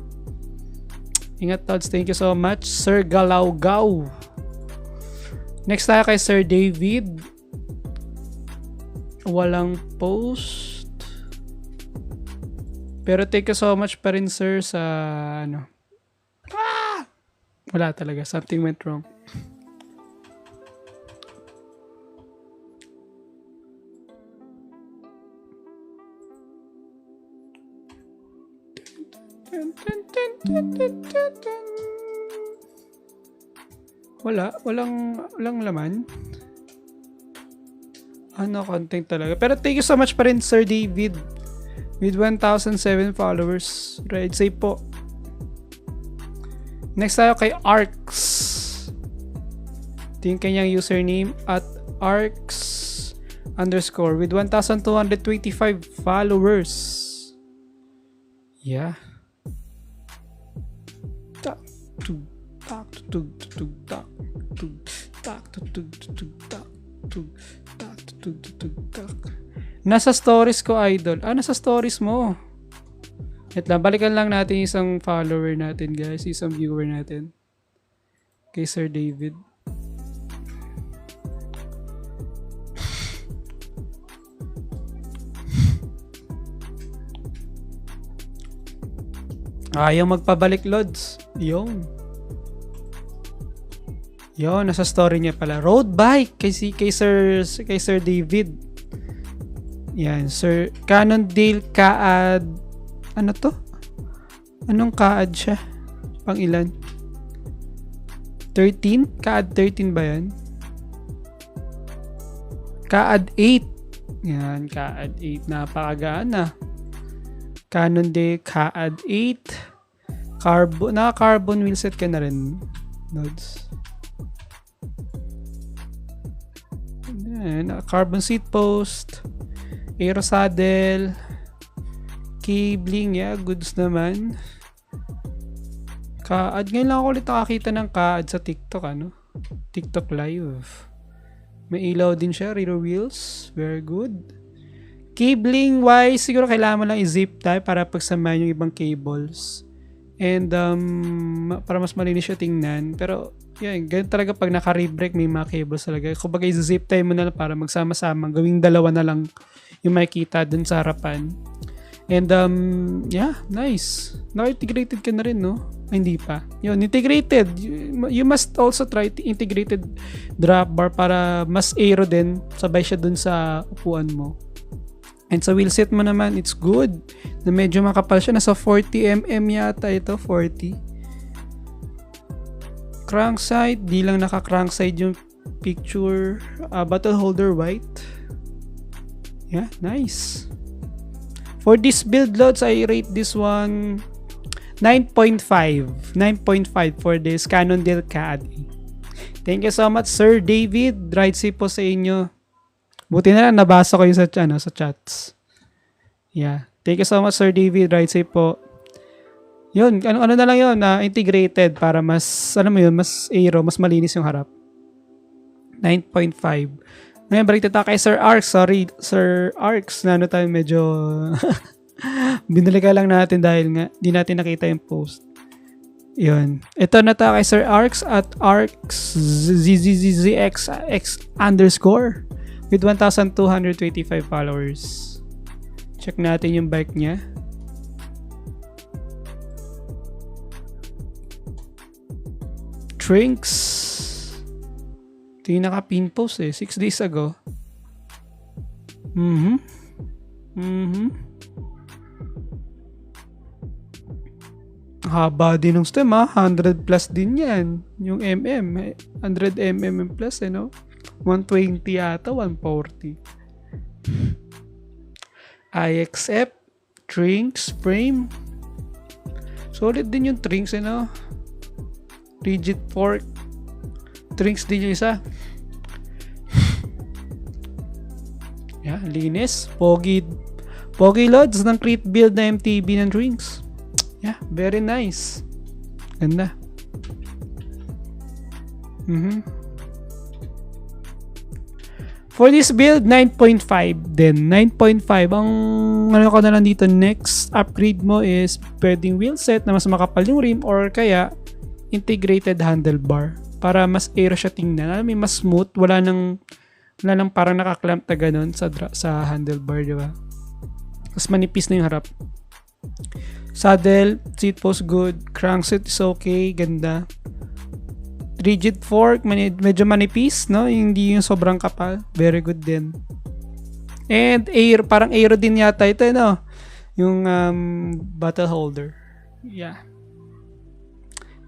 Ingat, Lods. Thank you so much, Sir Galawgaw. Next tayo kay Sir David. Walang post. Pero thank you so much pa rin, sir, sa wala talaga. Something went wrong. Walang laman. Content talaga. Pero thank you so much pa rin, Sir David. With 1,007 followers. Ride safe po. Next tayo kay Arx. Ito yung kanyang username at Arx_ with 1,225 followers. Yeah. Nasa stories ko, idol. Nasa stories mo. Wait lang, balikan lang natin isang follower natin, guys. Isang viewer natin. Kay Sir David. Ayaw magpabalik, Lods. Yun, nasa story niya pala. Road bike kay Sir David. Yan, Sir Cannondale Kaad. Ano to? Anong Kaad siya? Pang ilan? 13? Kaad 13 ba yan? Kaad 8. Yan, Kaad 8. Napakagaan na. Cannondale Kaad 8. Naka-carbon wheelset ka na rin, Lods. Carbon seat post, aero saddle, cabling, goods naman. Kaad, ngayon lang ako ulit nakakita ng Kaad sa TikTok, TikTok live. May ilaw din siya, rear wheels, very good. Cabling wise, siguro kailangan mo lang i-zip tie para pagsamahin yung ibang cables. And para mas malinis siya tingnan. Pero yan, ganun talaga pag naka-rebrake may mga cables talaga. Kumbaga i-zip tie mo na lang para magsama-sama. Gawing dalawa na lang yung makikita dun sa harapan. And nice. Naka-integrated ka na rin, no? Ay, hindi pa. Yun, integrated. You must also try integrated drop bar para mas aero din. Sabay siya dun sa upuan mo. And sa wheelset mo naman, it's good. Na medyo makapal siya. Nasa 40mm yata ito. 40. Crankside. Di lang naka-crankside yung picture. Bottle holder white. Yeah, nice. For this build, Lods, I rate this one 9.5. 9.5 for this Cannondale Kaad. Thank you so much, Sir David. Ride safe po sa inyo. Buti na lang nabasa ko yung sa chats. Yeah. Thank you so much, Sir David. Ride safe po. Yun, ano na lang yun, integrated para mas, mas aero, mas malinis yung harap. 9.5. Ngayon, balik tayo kay Sir Arx. Sorry, Sir Arx. Tayo medyo binili ka lang natin dahil nga di natin nakita yung post. Yun. Ito na tayo kay Sir Arx at ArxZZZX _ with 1,225 followers. Check natin yung bike niya. Trinks. Ito yung naka-pin post 6 days ago. Haba din ng stem 100 plus din yan. Yung mm. 100mm plus 120 yata, 140. IXF, Trinks, frame. Solid din yung Trinks, Rigid fork. Trinks din yung isa. Yeah, linis. Pogi Lods ng crit build na MTB ng Trinks. Yeah, very nice. Ganda. For this build, 9.5 din. 9.5. Ang ko na lang dito, next upgrade mo is pwedeng wheelset na mas makapal yung rim or kaya integrated handlebar para mas aero siya tingnan. May mas smooth. Wala nang parang nakaklamp na ganun sa handlebar, di ba? Mas manipis na yung harap. Saddle, seat post good. Crankset is okay. Ganda. Rigid fork, medyo manipis, no? Hindi yung sobrang kapal. Very good din. And parang aero din yata ito, yung bottle holder. Yeah.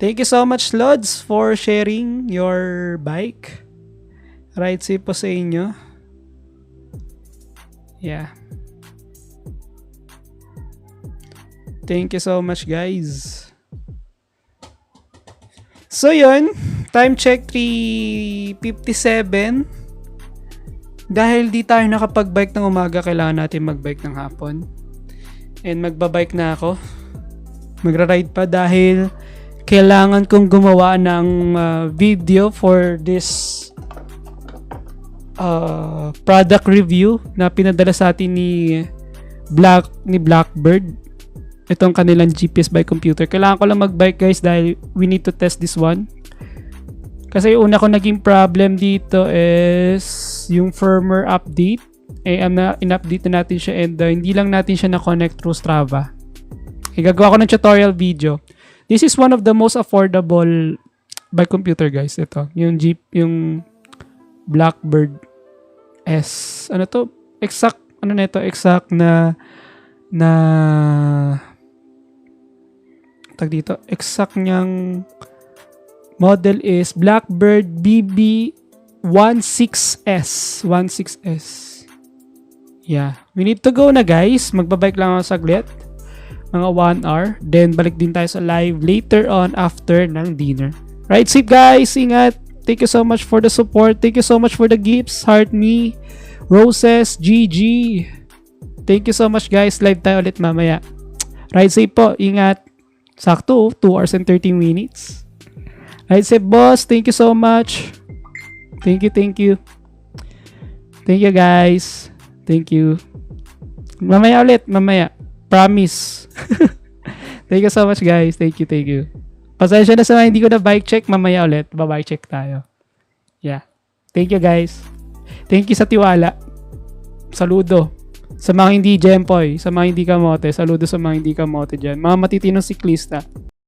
Thank you so much, Lods, for sharing your bike. Ride safe po sa inyo. Yeah. Thank you so much, guys. So yun, time check 3:57. Dahil di tayo nakapag-bike ng umaga, kailangan natin mag-bike ng hapon. And magbabike na ako. Magra-ride pa dahil kailangan kong gumawa ng video for this product review na pinadala sa atin ni Blackbird. Itong kanilang GPS bike computer. Kailangan ko lang mag-bike, guys, dahil we need to test this one. Kasi yung una ko naging problem dito is yung firmware update. In-update na natin siya and hindi lang natin siya na-connect through Strava. Gagawa ko ng tutorial video. This is one of the most affordable bike computer, guys. Ito. Yung Jeep, yung Blackbird S. Ano to? Exact, ano na ito? Exact na tag dito. Exact niyang model is Blackbird BB16S. 16S. Yeah. We need to go na, guys. Magbabike lang ako saglit. Mga 1 hour. Then, balik din tayo sa live later on after ng dinner. Right, safe, guys. Ingat. Thank you so much for the support. Thank you so much for the gifts. Heart me. Roses. GG. Thank you so much, guys. Live tayo ulit mamaya. Ride safe po. Ingat. Sakto, 2 hours and 13 minutes. Ride safe, boss. Thank you so much. Thank you, thank you. Thank you, guys. Thank you. Mamaya ulit, mamaya. Promise. Thank you so much, guys. Thank you, thank you. Pasensya na sa mga hindi ko na bike check. Mamaya ulit, bike check tayo. Yeah. Thank you, guys. Thank you sa tiwala. Saludo. Sa mga hindi Gempoy, sa mga hindi kamote, saludo sa mga hindi kamote dyan. Mga matitinong siklista.